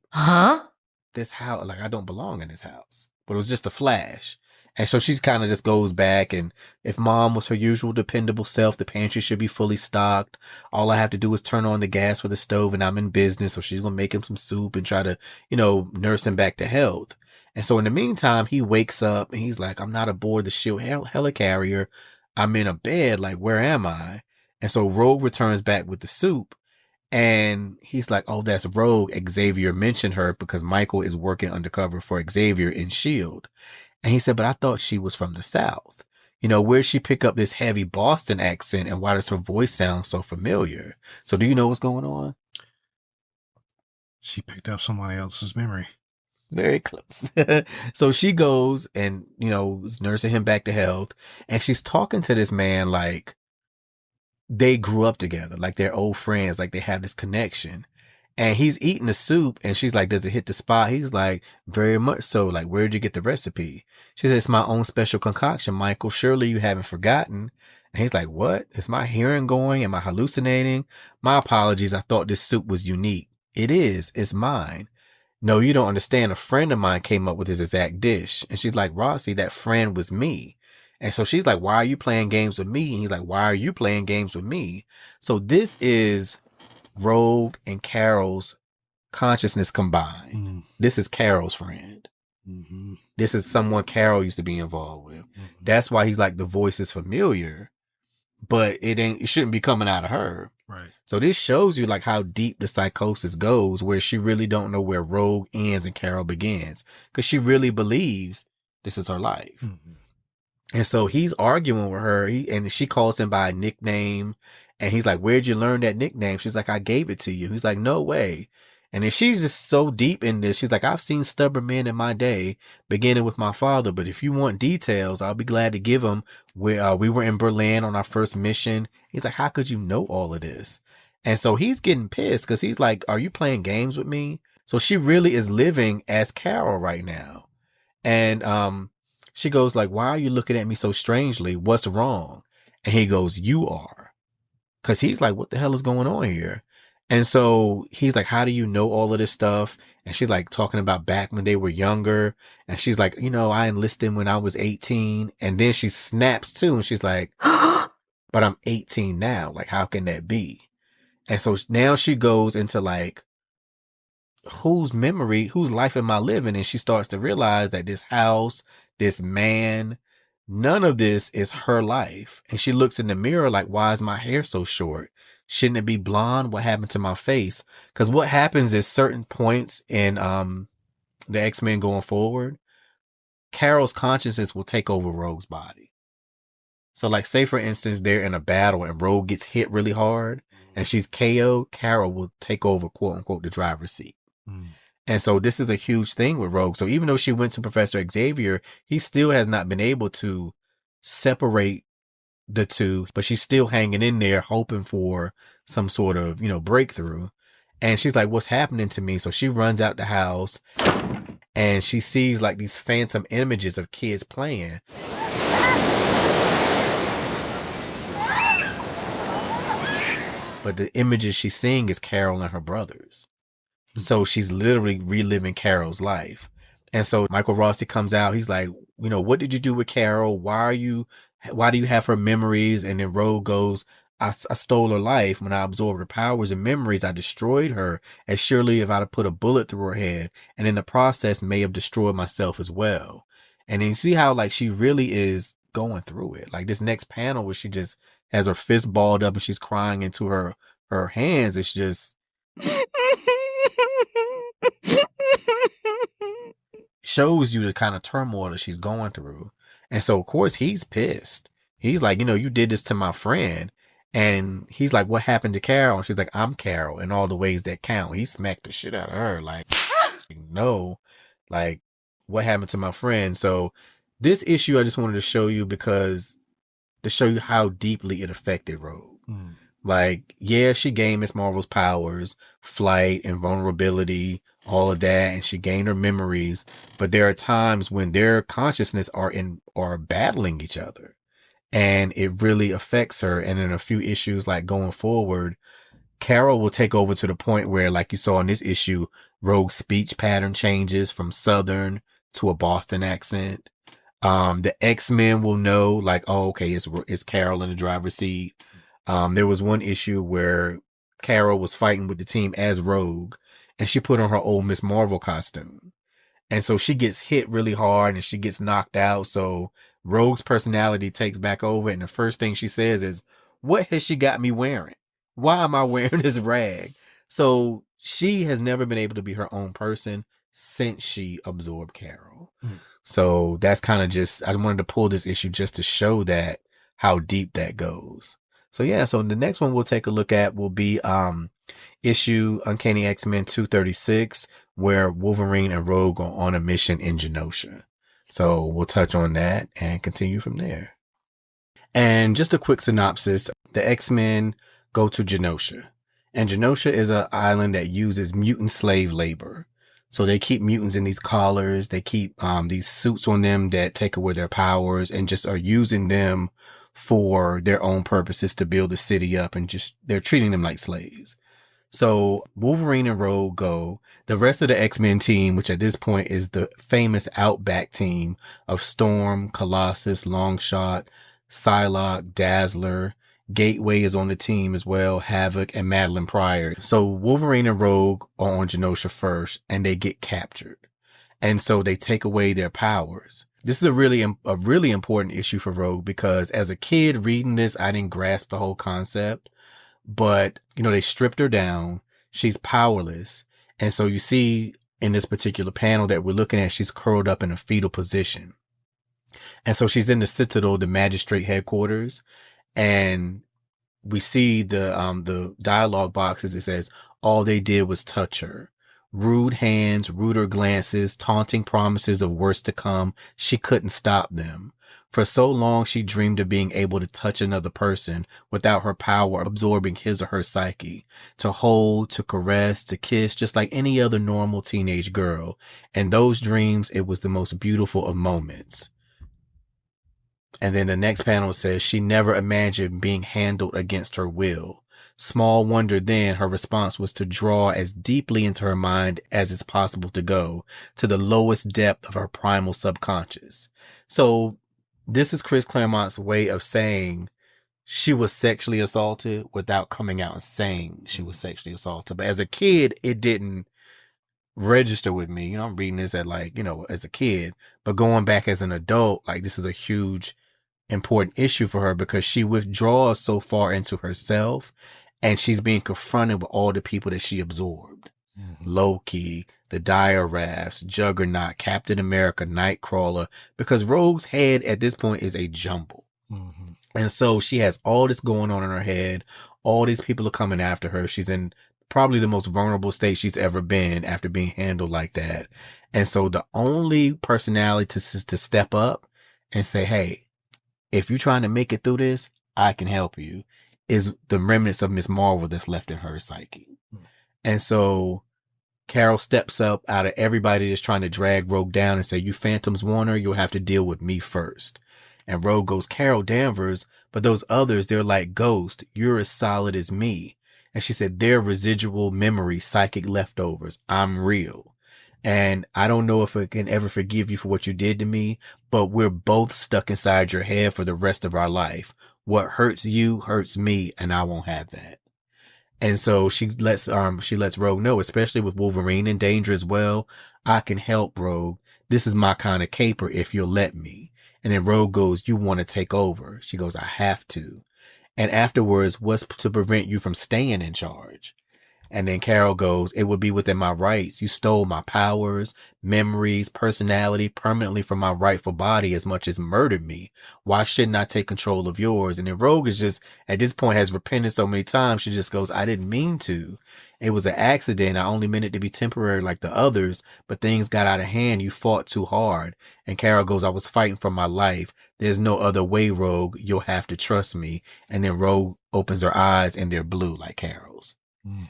this house, like I don't belong in this house. But it was just a flash. And so she kind of just goes back, and if mom was her usual dependable self, the pantry should be fully stocked. All I have to do is turn on the gas for the stove and I'm in business. So she's going to make him some soup and try to, nurse him back to health. And so in the meantime, he wakes up and he's like, I'm not aboard the shield helicarrier. I'm in a bed. Like, where am I? And so Rogue returns back with the soup. And he's like, oh, that's Rogue. Xavier mentioned her because Michael is working undercover for Xavier in S.H.I.E.L.D. And he said, but I thought she was from the South. Where'd she pick up this heavy Boston accent and why does her voice sound so familiar? So do you know what's going on? She picked up somebody else's memory. Very close. So she goes and, is nursing him back to health. And she's talking to this man like they grew up together, like they're old friends, like they have this connection. And he's eating the soup and she's like, does it hit the spot? He's like, very much so. Like, where'd you get the recipe? She said, it's my own special concoction, Michael. Surely you haven't forgotten. And he's like, what? Is my hearing going? Am I hallucinating? My apologies. I thought this soup was unique. It is. It's mine. No, you don't understand. A friend of mine came up with his exact dish. And she's like, Rossi, that friend was me. And so she's like, why are you playing games with me? And he's like, why are you playing games with me? So this is Rogue and Carol's consciousness combined. Mm-hmm. This is Carol's friend. Mm-hmm. This is someone Carol used to be involved with. Mm-hmm. That's why he's like, the voice is familiar, but it shouldn't be coming out of her. Right. So this shows you like how deep the psychosis goes, where she really don't know where Rogue ends and Carol begins, because she really believes this is her life. Mm-hmm. And so he's arguing with her, and she calls him by a nickname, and he's like, where'd you learn that nickname? She's like, I gave it to you. He's like, no way. And then she's just so deep in this. She's like, I've seen stubborn men in my day, beginning with my father, but if you want details, I'll be glad to give them. We were in Berlin on our first mission. He's like, how could you know all of this? And so he's getting pissed because he's like, are you playing games with me? So she really is living as Carol right now. And she goes like, why are you looking at me so strangely? What's wrong? And he goes, you are. Because he's like, what the hell is going on here? And so he's like, how do you know all of this stuff? And she's like talking about back when they were younger. And she's like, I enlisted when I was 18. And then she snaps too. And she's like, but I'm 18 now. Like, how can that be? And so now she goes into like, whose life am I living? And she starts to realize that this house, this man, none of this is her life. And she looks in the mirror like, why is my hair so short? Shouldn't it be blonde? What happened to my face? Because what happens is certain points in the X-Men going forward, Carol's consciousness will take over Rogue's body. So like, say for instance, they're in a battle and Rogue gets hit really hard and she's KO'd, Carol will take over, quote unquote, the driver's seat. Mm. And so this is a huge thing with Rogue. So even though she went to Professor Xavier, he still has not been able to separate the two, but she's still hanging in there hoping for some sort of, breakthrough. And she's like, what's happening to me? So she runs out the house and she sees like these phantom images of kids playing. But the images she's seeing is Carol and her brothers. So she's literally reliving Carol's life. And so Michael Rossi comes out. He's like, what did you do with Carol? Why do you have her memories? And then Rogue goes, I stole her life. When I absorbed her powers and memories, I destroyed her as surely if I'd have put a bullet through her head. And in the process may have destroyed myself as well. And then you see how like she really is going through it. Like this next panel where she just has her fist balled up and she's crying into her hands. It's just shows you the kind of turmoil that she's going through. And so of course he's pissed. He's like, you did this to my friend. And he's like, what happened to Carol? And she's like, I'm Carol in all the ways that count. He smacked the shit out of her. Like, no, like what happened to my friend? So this issue, I just wanted to show you to show you how deeply it affected Rogue. Mm. Like, yeah, she gained Miss Marvel's powers, flight, invulnerability, all of that, and she gained her memories. But there are times when their consciousness are battling each other, and it really affects her. And in a few issues, like going forward, Carol will take over to the point where, like you saw in this issue, Rogue's speech pattern changes from Southern to a Boston accent. The X-Men will know, like, oh, okay, it's Carol in the driver's seat. There was one issue where Carol was fighting with the team as Rogue, and she put on her old Miss Marvel costume. And so she gets hit really hard and she gets knocked out. So Rogue's personality takes back over. And the first thing she says is, what has she got me wearing? Why am I wearing this rag? So she has never been able to be her own person since she absorbed Carol. So that's kind of just, I wanted to pull this issue just to show that how deep that goes. So yeah, so the next one we'll take a look at will be issue Uncanny X-Men 236, where Wolverine and Rogue are on a mission in Genosha. So we'll touch on that and continue from there. And just a quick synopsis, the X-Men go to Genosha. And Genosha is an island that uses mutant slave labor. So they keep mutants in these collars. They keep these suits on them that take away their powers and just are using them for their own purposes to build the city up, and just they're treating them like slaves. So Wolverine and Rogue go. The rest of the X-Men team, which at this point is the famous Outback team of Storm, Colossus, Longshot, Psylocke, Dazzler, Gateway is on the team as well, Havoc, and Madeline Pryor. So Wolverine and Rogue are on Genosha first, and they get captured. And so they take away their powers. This is a really important issue for Rogue, because as a kid reading this, I didn't grasp the whole concept. But, they stripped her down. She's powerless. And so you see in this particular panel that we're looking at, she's curled up in a fetal position. And so she's in the Citadel, the magistrate headquarters. And we see the dialogue boxes. It says, all they did was touch her. Rude hands, ruder glances, taunting promises of worse to come. She couldn't stop them. For so long, she dreamed of being able to touch another person without her power absorbing his or her psyche. To hold, to caress, to kiss, just like any other normal teenage girl. And those dreams, it was the most beautiful of moments. And then the next panel says, she never imagined being handled against her will. Small wonder then her response was to draw as deeply into her mind as it's possible to go, to the lowest depth of her primal subconscious. So this is Chris Claremont's way of saying she was sexually assaulted without coming out and saying she was sexually assaulted. But as a kid, it didn't register with me. I'm reading this at as a kid, but going back as an adult, this is a huge important issue for her, because she withdraws so far into herself and she's being confronted with all the people that she absorbed. Loki, the Dire Rafts, Juggernaut, Captain America, Nightcrawler, because Rogue's head at this point is a jumble. And so she has all this going on in her head. All these people are coming after her. She's in probably the most vulnerable state she's ever been after being handled like that. And so the only personality to step up and say, hey, if you're trying to make it through this, I can help you, is the remnants of Miss Marvel that's left in her psyche. And so Carol steps up out of everybody that's trying to drag Rogue down and say, you Phantoms want her, you'll have to deal with me first. And Rogue goes, Carol Danvers, but those others, they're like Ghost. You're as solid as me. And she said, they're residual memory, psychic leftovers. I'm real. And I don't know if I can ever forgive you for what you did to me, but we're both stuck inside your head for the rest of our life. What hurts you hurts me, and I won't have that. And so she lets Rogue know, especially with Wolverine in danger as well, I can help, Rogue. This is my kind of caper if you'll let me. And then Rogue goes, you want to take over? She goes, I have to. And afterwards, what's to prevent you from staying in charge? And then Carol goes, it would be within my rights. You stole my powers, memories, personality permanently from my rightful body as much as murdered me. Why shouldn't I take control of yours? And then Rogue is just, at this point, has repented so many times. She just goes, I didn't mean to. It was an accident. I only meant it to be temporary like the others, but things got out of hand. You fought too hard. And Carol goes, I was fighting for my life. There's no other way, Rogue. You'll have to trust me. And then Rogue opens her eyes and they're blue like Carol's.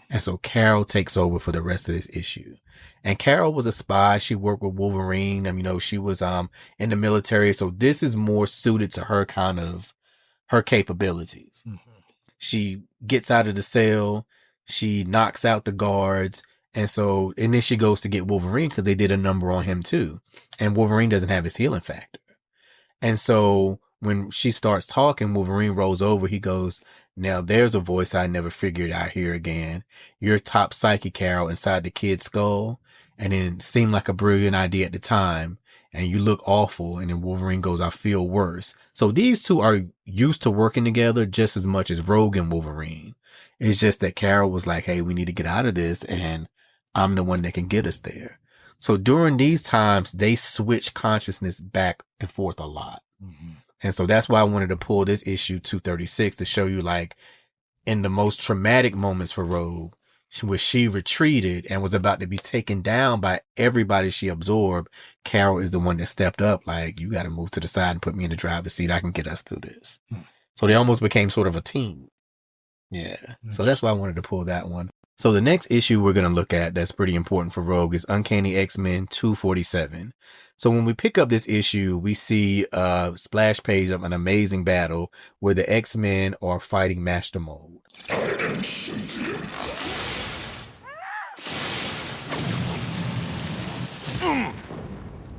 And so Carol takes over for the rest of this issue. And Carol was a spy. She worked with Wolverine. She was in the military. So this is more suited to her kind of her capabilities. She gets out of the cell. She knocks out the guards. And then she goes to get Wolverine because they did a number on him too. And Wolverine doesn't have his healing factor. And so when she starts talking, Wolverine rolls over. He goes, now there's a voice I never figured I'd hear again. You're top psyche, Carol, inside the kid's skull. and then it seemed like a brilliant idea at the time, and you look awful, and then Wolverine goes, I feel worse. So these two are used to working together just as much as Rogue and Wolverine. It's just that Carol was like, hey, we need to get out of this, and I'm the one that can get us there. So during these times, they switch consciousness back and forth a lot. Mm-hmm. And so that's why I wanted to pull this issue 236 to show you, like, in the most traumatic moments for Rogue, where she retreated and was about to be taken down by everybody she absorbed, Carol is the one that stepped up, like, you got to move to the side and put me in the driver's seat. I can get us through this. So they almost became sort of a team. Yeah. So that's why I wanted to pull that one. So the next issue we're going to look at that's pretty important for Rogue is Uncanny X-Men 247. So when we pick up this issue, we see a splash page of an amazing battle where the X-Men are fighting Master Mold.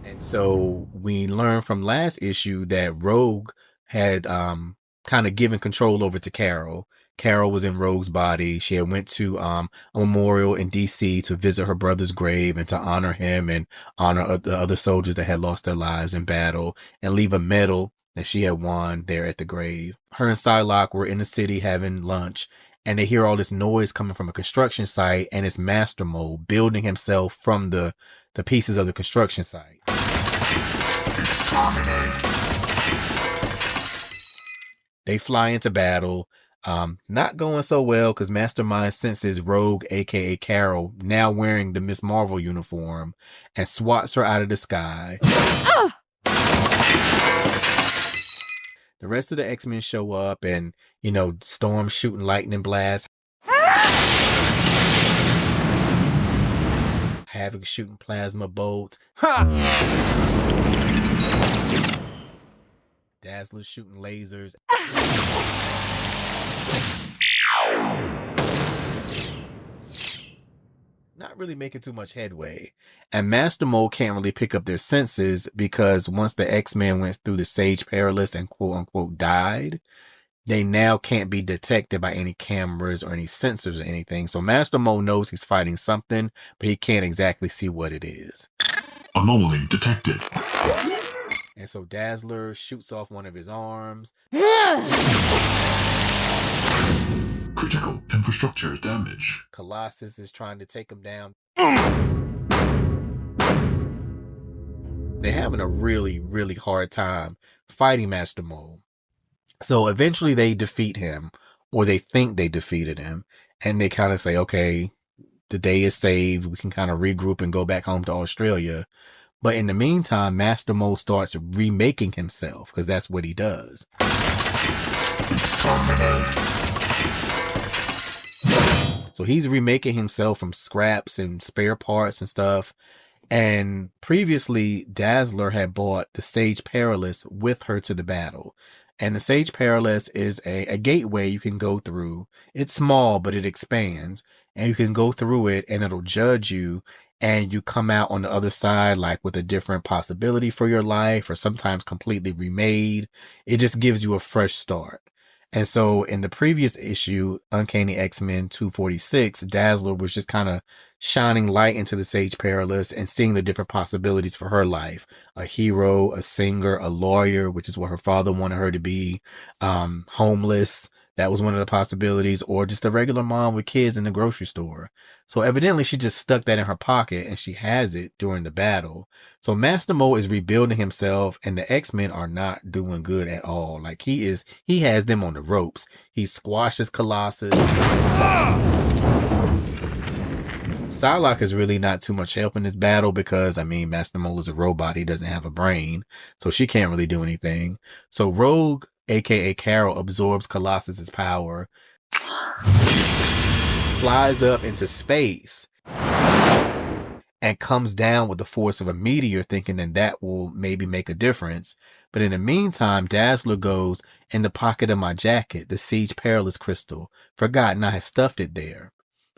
And so we learned from last issue that Rogue had kind of given control over to Carol. Carol was in Rogue's body. She had went to a memorial in DC to visit her brother's grave and to honor him and honor the other soldiers that had lost their lives in battle and leave a medal that she had won there at the grave. Her and Psylocke were in the city having lunch, and they hear all this noise coming from a construction site, and it's Master Mold building himself from the pieces of the construction site. They fly into battle. Not going so well because Mastermind senses Rogue, aka Carol, now wearing the Miss Marvel uniform, and swats her out of the sky. The rest of the X-Men show up and, you know, Storm shooting lightning blasts. Havoc shooting plasma bolts. Dazzler shooting lasers. Not really making too much headway. And Master Mold can't really pick up their senses because once the X-Men went through the Sage Perilous and quote unquote died, they now can't be detected by any cameras or any sensors or anything. So Master Mold knows he's fighting something, but he can't exactly see what it is. Anomaly detected. And so Dazzler shoots off one of his arms. Critical infrastructure damage. Colossus is trying to take him down. They're having a really, really hard time fighting Master Mold. So eventually they defeat him, or they think they defeated him, and they kind of say, okay, the day is saved. We can kind of regroup and go back home to Australia. But in the meantime, Master Mold starts remaking himself, because that's what he does. So he's remaking himself from scraps and spare parts and stuff. And previously, Dazzler had bought the Sage Perilous with her to the battle. And the Sage Perilous is a gateway you can go through. It's small, but it expands. And you can go through it and it'll judge you. And you come out on the other side, like with a different possibility for your life, or sometimes completely remade. It just gives you a fresh start. And so in the previous issue, Uncanny X-Men 246, Dazzler was just kind of shining light into the Sage Perilous and seeing the different possibilities for her life. A hero, a singer, a lawyer, which is what her father wanted her to be, homeless. That was one of the possibilities, or just a regular mom with kids in the grocery store. So evidently she just stuck that in her pocket and she has it during the battle. So Master Mold is rebuilding himself and the X-Men are not doing good at all. Like he has them on the ropes. He squashes Colossus. Psylocke is really not too much help in this battle because, I mean, Master Mold is a robot. He doesn't have a brain, so she can't really do anything. So Rogue, aka Carol, absorbs Colossus's power, flies up into space, and comes down with the force of a meteor, thinking that will maybe make a difference. But in the meantime, Dazzler goes, in the pocket of my jacket, the Sage Perilous crystal. Forgotten I had stuffed it there.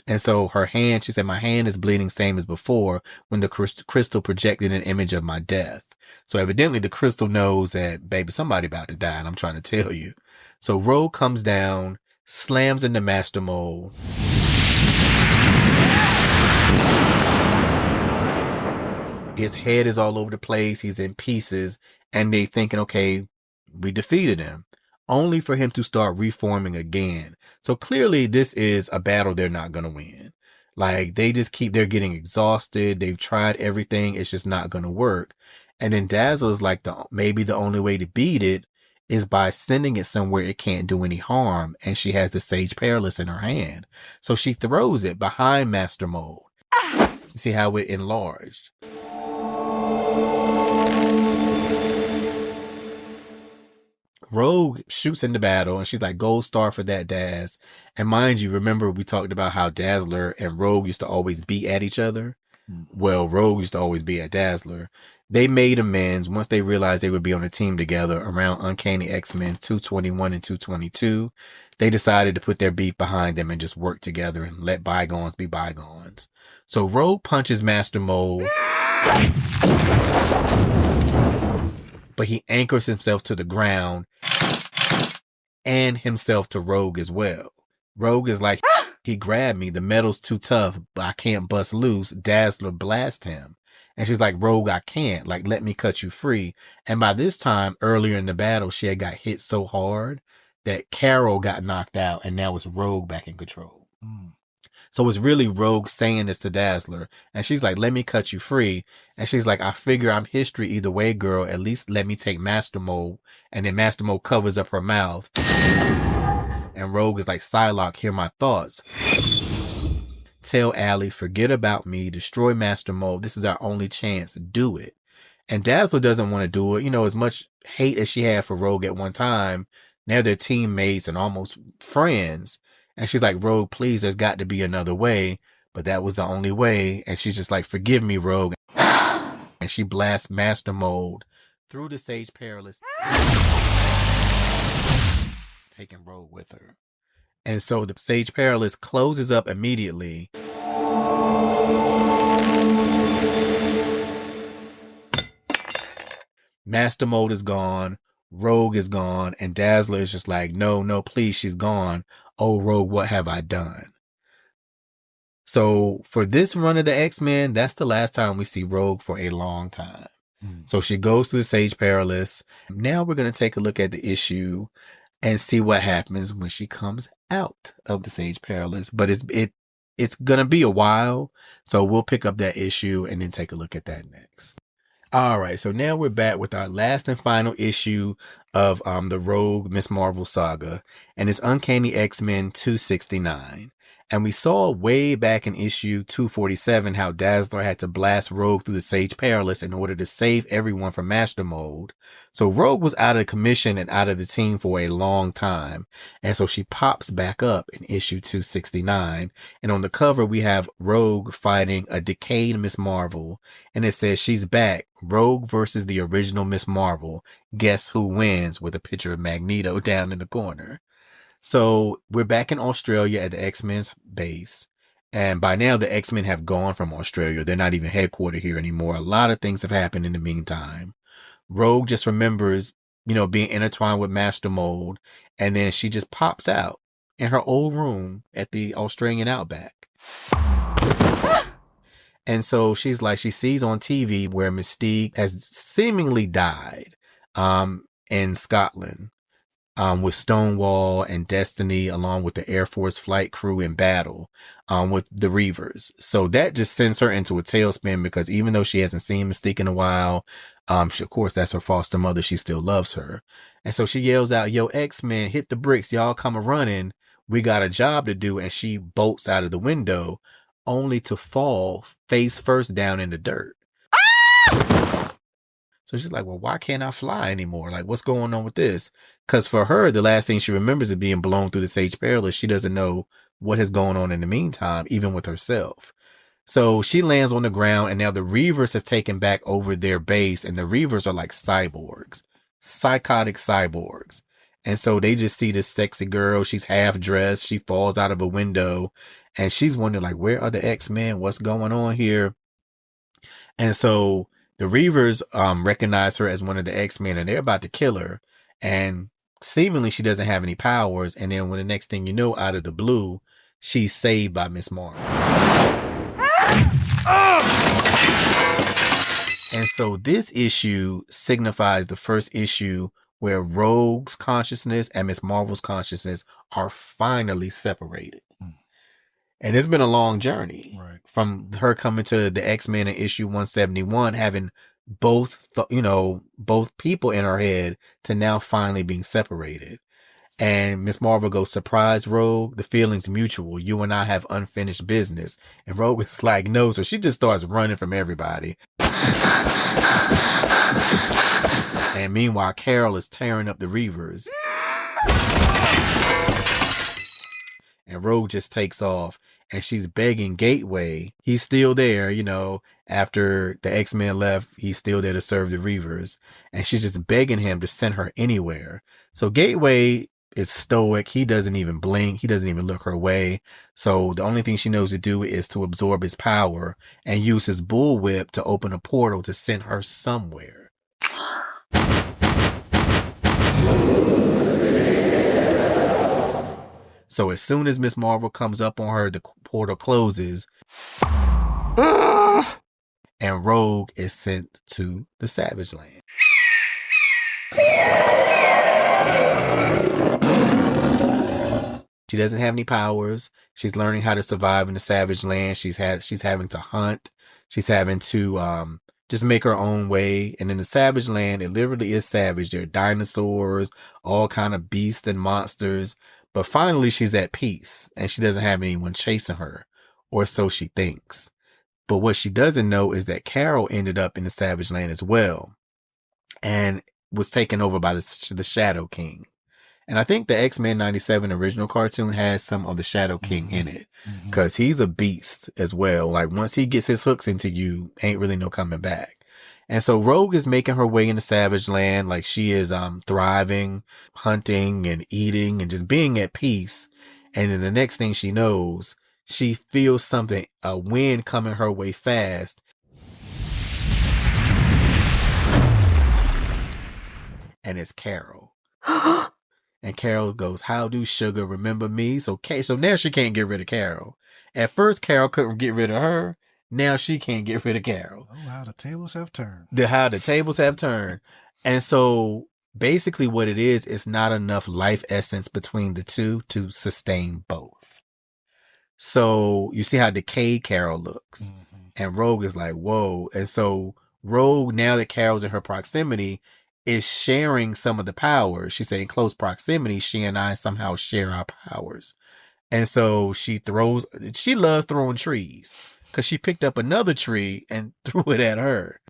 And so her hand, she said, my hand is bleeding same as before when the crystal projected an image of my death. So evidently the crystal knows that, baby, somebody about to die, and I'm trying to tell you. So Rogue comes down, slams into Master Mold. His head is all over the place. He's in pieces. And they thinking, okay, we defeated him. Only for him to start reforming again. So clearly this is a battle they're not going to win. Like they're getting exhausted. They've tried everything. It's just not going to work. And then Dazzle's like maybe the only way to beat it is by sending it somewhere it can't do any harm. And she has the Sage Perilous in her hand. So she throws it behind Master Mold. You see how it enlarged. Rogue shoots into battle and she's like, gold star for that, Daz. And mind you, remember we talked about how Dazzler and Rogue used to always be at each other? Well, Rogue used to always be at Dazzler. They made amends once they realized they would be on a team together around Uncanny X-Men 221 and 222. They decided to put their beef behind them and just work together and let bygones be bygones. So Rogue punches Master Mold, but he anchors himself to the ground and himself to Rogue as well. Rogue is like, he grabbed me. The metal's too tough, but I can't bust loose. Dazzler blast him. And she's like, Rogue, I can't. Like, let me cut you free. And by this time, earlier in the battle, she had got hit so hard that Carol got knocked out. And now it's Rogue back in control. So it's really Rogue saying this to Dazzler. And she's like, let me cut you free. And she's like, I figure I'm history either way, girl. At least let me take Master Mold. And then Master Mold covers up her mouth. And Rogue is like, Psylocke, hear my thoughts. Tell Allie, forget about me. Destroy Master Mold. This is our only chance. Do it. And Dazzler doesn't want to do it. You know, as much hate as she had for Rogue at one time, now they're teammates and almost friends. And she's like, Rogue, please, there's got to be another way. But that was the only way. And she's just like, forgive me, Rogue. And she blasts Master Mold through the Sage Perilous, taking Rogue with her. And so the Sage Perilous closes up immediately. Master Mold is gone. Rogue is gone. And Dazzler is just like, no, please, she's gone. Oh, Rogue, what have I done? So for this run of the X-Men, that's the last time we see Rogue for a long time. So she goes through the Sage Perilous. Now we're going to take a look at the issue and see what happens when she comes out of the Sage Perilous. But it's going to be a while. So we'll pick up that issue and then take a look at that next. All right. So now we're back with our last and final issue of the Rogue Miss Marvel saga. And it's Uncanny X-Men 269. And we saw way back in issue 247 how Dazzler had to blast Rogue through the Sage Perilous in order to save everyone from Master Mold. So Rogue was out of commission and out of the team for a long time. And so she pops back up in issue 269. And on the cover, we have Rogue fighting a decayed Miss Marvel. And it says she's back. Rogue versus the original Miss Marvel. Guess who wins? With a picture of Magneto down in the corner. So we're back in Australia at the X-Men's base. And by now the X-Men have gone from Australia. They're not even headquartered here anymore. A lot of things have happened in the meantime. Rogue just remembers, being intertwined with Master Mold. And then she just pops out in her old room at the Australian outback. And so she's like, she sees on TV where Mystique has seemingly died in Scotland. With Stonewall and Destiny, along with the Air Force flight crew in battle, with the Reavers. So that just sends her into a tailspin because even though she hasn't seen Mystique in a while, of course, that's her foster mother. She still loves her. And so she yells out, yo, X-Men, hit the bricks. Y'all come a-running. We got a job to do. And she bolts out of the window only to fall face first down in the dirt. So she's like, well, why can't I fly anymore? Like, what's going on with this? Because for her, the last thing she remembers is being blown through the Sage Perilous. She doesn't know what has gone on in the meantime, even with herself. So she lands on the ground, and now the Reavers have taken back over their base, and the Reavers are like cyborgs, psychotic cyborgs. And so they just see this sexy girl. She's half dressed. She falls out of a window, and she's wondering, like, where are the X-Men? What's going on here? And so the Reavers recognize her as one of the X-Men, and they're about to kill her. And seemingly she doesn't have any powers. And then when the next thing you know, out of the blue, she's saved by Miss Marvel. And so this issue signifies the first issue where Rogue's consciousness and Miss Marvel's consciousness are finally separated. And it's been a long journey, Right. From her coming to the X-Men in issue 171, having both people in her head, to now finally being separated. And Miss Marvel goes, surprise, Rogue, the feeling's mutual. You and I have unfinished business. And Rogue is like, no. So she just starts running from everybody. And meanwhile, Carol is tearing up the Reavers. And Rogue just takes off. And she's begging Gateway. He's still there, after the X-Men left, he's still there to serve the Reavers. And she's just begging him to send her anywhere. So Gateway is stoic. He doesn't even blink. He doesn't even look her way. So the only thing she knows to do is to absorb his power and use his bullwhip to open a portal to send her somewhere. So as soon as Miss Marvel comes up on her, the portal closes. And Rogue is sent to the Savage Land. She doesn't have any powers. She's learning how to survive in the Savage Land. She's having to hunt. She's having to just make her own way. And in the Savage Land, it literally is savage. There are dinosaurs, all kind of beasts and monsters. But finally, she's at peace, and she doesn't have anyone chasing her, or so she thinks. But what she doesn't know is that Carol ended up in the Savage Land as well, and was taken over by the Shadow King. And I think the X-Men 97 original cartoon has some of the Shadow King in it, because he's a beast as well. Like, once he gets his hooks into you, ain't really no coming back. And so Rogue is making her way into Savage Land. Like, she is thriving, hunting and eating and just being at peace. And then the next thing she knows, she feels something, a wind coming her way fast. And it's Carol. And Carol goes, how do Sugar remember me? So now she can't get rid of Carol. At first, Carol couldn't get rid of her. Now she can't get rid of Carol. Oh, how the tables have turned. How the tables have turned. And so basically what it is, it's not enough life essence between the two to sustain both. So you see how decayed Carol looks. And Rogue is like, whoa. And so Rogue, now that Carol's in her proximity, is sharing some of the power. She's saying close proximity, she and I somehow share our powers. And so she loves throwing trees, because she picked up another tree and threw it at her.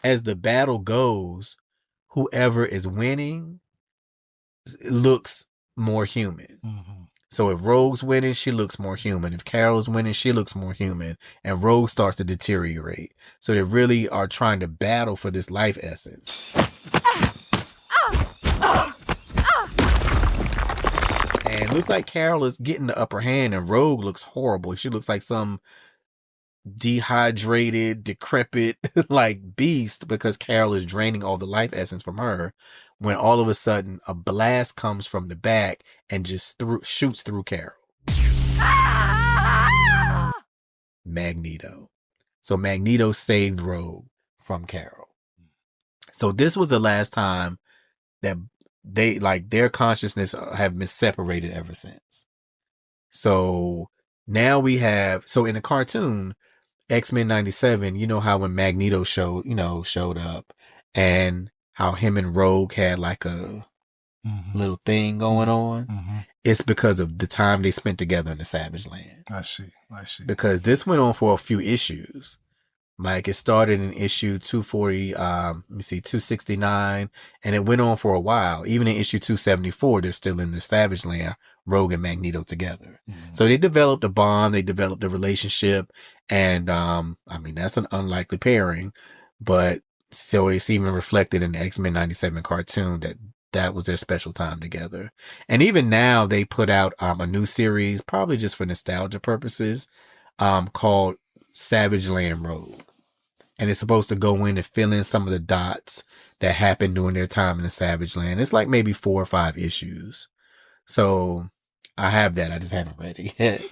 As the battle goes, whoever is winning looks more human. So if Rogue's winning, she looks more human. If Carol's winning, she looks more human. And Rogue starts to deteriorate. So they really are trying to battle for this life essence. And it looks like Carol is getting the upper hand, and Rogue looks horrible. She looks like some dehydrated, decrepit, like beast, because Carol is draining all the life essence from her, when all of a sudden a blast comes from the back and just shoots through Carol. Magneto. So Magneto saved Rogue from Carol. So this was the last time that they, like, their consciousness have been separated ever since. So now we have, so in the cartoon, X-Men 97, you know how when Magneto showed up, and how him and Rogue had like a little thing going on. It's because of the time they spent together in the Savage Land. I see. Because this went on for a few issues. Like, it started in issue 269, and it went on for a while. Even in issue 274, they're still in the Savage Land, Rogue and Magneto together. So they developed a bond, they developed a relationship, and that's an unlikely pairing, but so it's even reflected in the X-Men 97 cartoon that was their special time together. And even now they put out a new series, probably just for nostalgia purposes, called Savage Land Rogue. And it's supposed to go in and fill in some of the dots that happened during their time in the Savage Land. It's like maybe 4 or 5 issues. So I have that. I just haven't read it yet.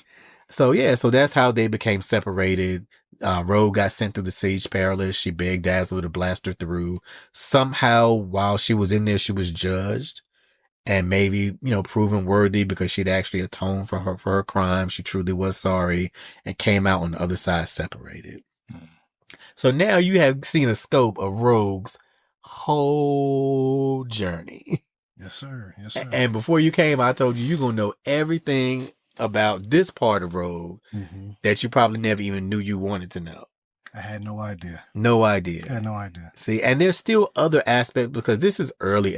So yeah, so that's how they became separated. Rogue got sent through the Siege Perilous. She begged Dazzler to blast her through. Somehow, while she was in there, she was judged and maybe, proven worthy because she'd actually atoned for her crime. She truly was sorry and came out on the other side separated. So now you have seen a scope of Rogue's whole journey. Yes, sir. Yes, sir. And before you came, I told you're going to know everything about this part of Rogue that you probably never even knew you wanted to know. I had no idea. No idea. I had no idea. See, and there's still other aspects because this is early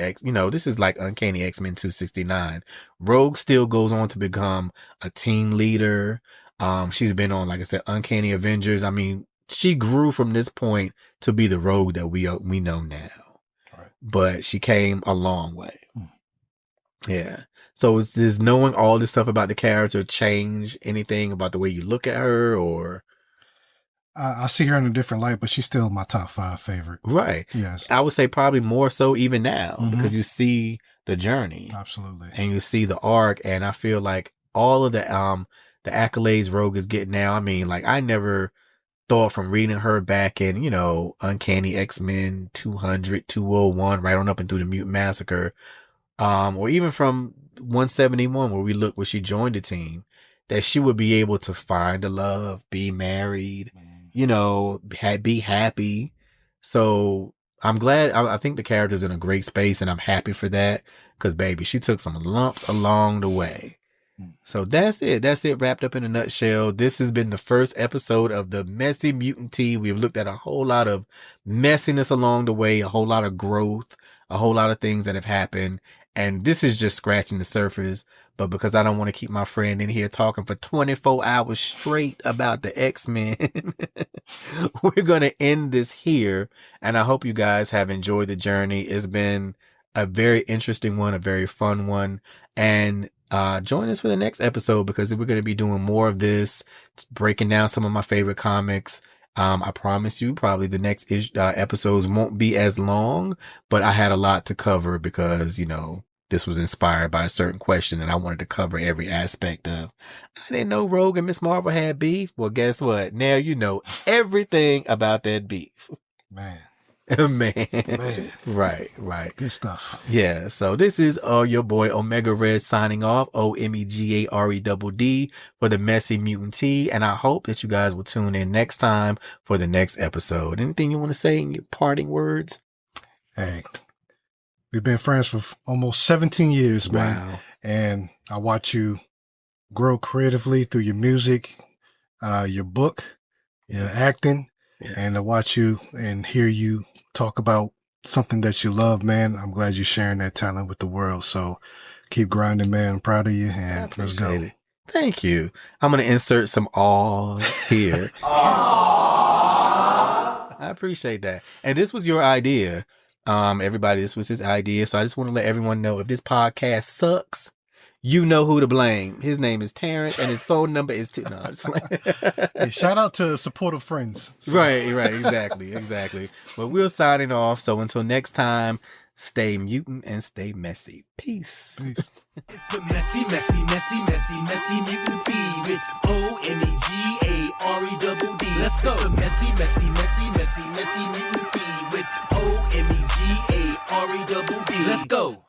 this is like Uncanny X-Men 269. Rogue still goes on to become a team leader. She's been on, like I said, Uncanny Avengers. I mean, she grew from this point to be the Rogue that we know now. Right. But she came a long way. Yeah. So does knowing all this stuff about the character change anything about the way you look at her, or? I see her in a different light, but she's still my top 5 favorite. Right. Yes. I would say probably more so even now because you see the journey. Absolutely. And you see the arc, and I feel like all of the accolades Rogue is getting now. I mean, like I never thought from reading her back in, Uncanny X-Men 200, 201, right on up and through the Mutant Massacre, or even from 171 where she joined the team, that she would be able to find a love, be married, be happy. So I'm glad. I think the character's in a great space, and I'm happy for that because, baby, she took some lumps along the way. So that's it. That's it wrapped up in a nutshell. This has been the first episode of the Messy Mutant Tea. We've looked at a whole lot of messiness along the way, a whole lot of growth, a whole lot of things that have happened. And this is just scratching the surface. But because I don't want to keep my friend in here talking for 24 hours straight about the X-Men, we're going to end this here. And I hope you guys have enjoyed the journey. It's been a very interesting one, a very fun one. And join us for the next episode because we're going to be doing more of this, breaking down some of my favorite comics. I promise you probably the next episodes won't be as long, but I had a lot to cover because, this was inspired by a certain question and I wanted to cover every aspect of. I didn't know Rogue and Miss Marvel had beef. Well, guess what? Now you know everything about that beef. Man. Man. Right. Good stuff. Yeah. So this is your boy Omega Red signing off. OMEGAREDD for the Messy Mutant Tea. And I hope that you guys will tune in next time for the next episode. Anything you want to say in your parting words? Hey, we've been friends for almost 17 years, man. Wow. And I watch you grow creatively through your music, your book, your acting, and to watch you and hear you talk about something that you love, man. I'm glad you're sharing that talent with the world. So keep grinding, man. I'm proud of you, and let's go. It. Thank you. I'm going to insert some awes here. I appreciate that. And this was your idea. Everybody, this was his idea. So I just want to let everyone know if this podcast sucks, you know who to blame. His name is Terrence and his phone number is No, I'm just Hey, shout out to supportive friends. So. Right. Exactly. But we're signing off. So until next time, stay mutant and stay messy. Peace. It's the messy mutant tea with OMEGAREDD. Let's go. It's the messy mutant tea with OMEGAREDD. Let's go.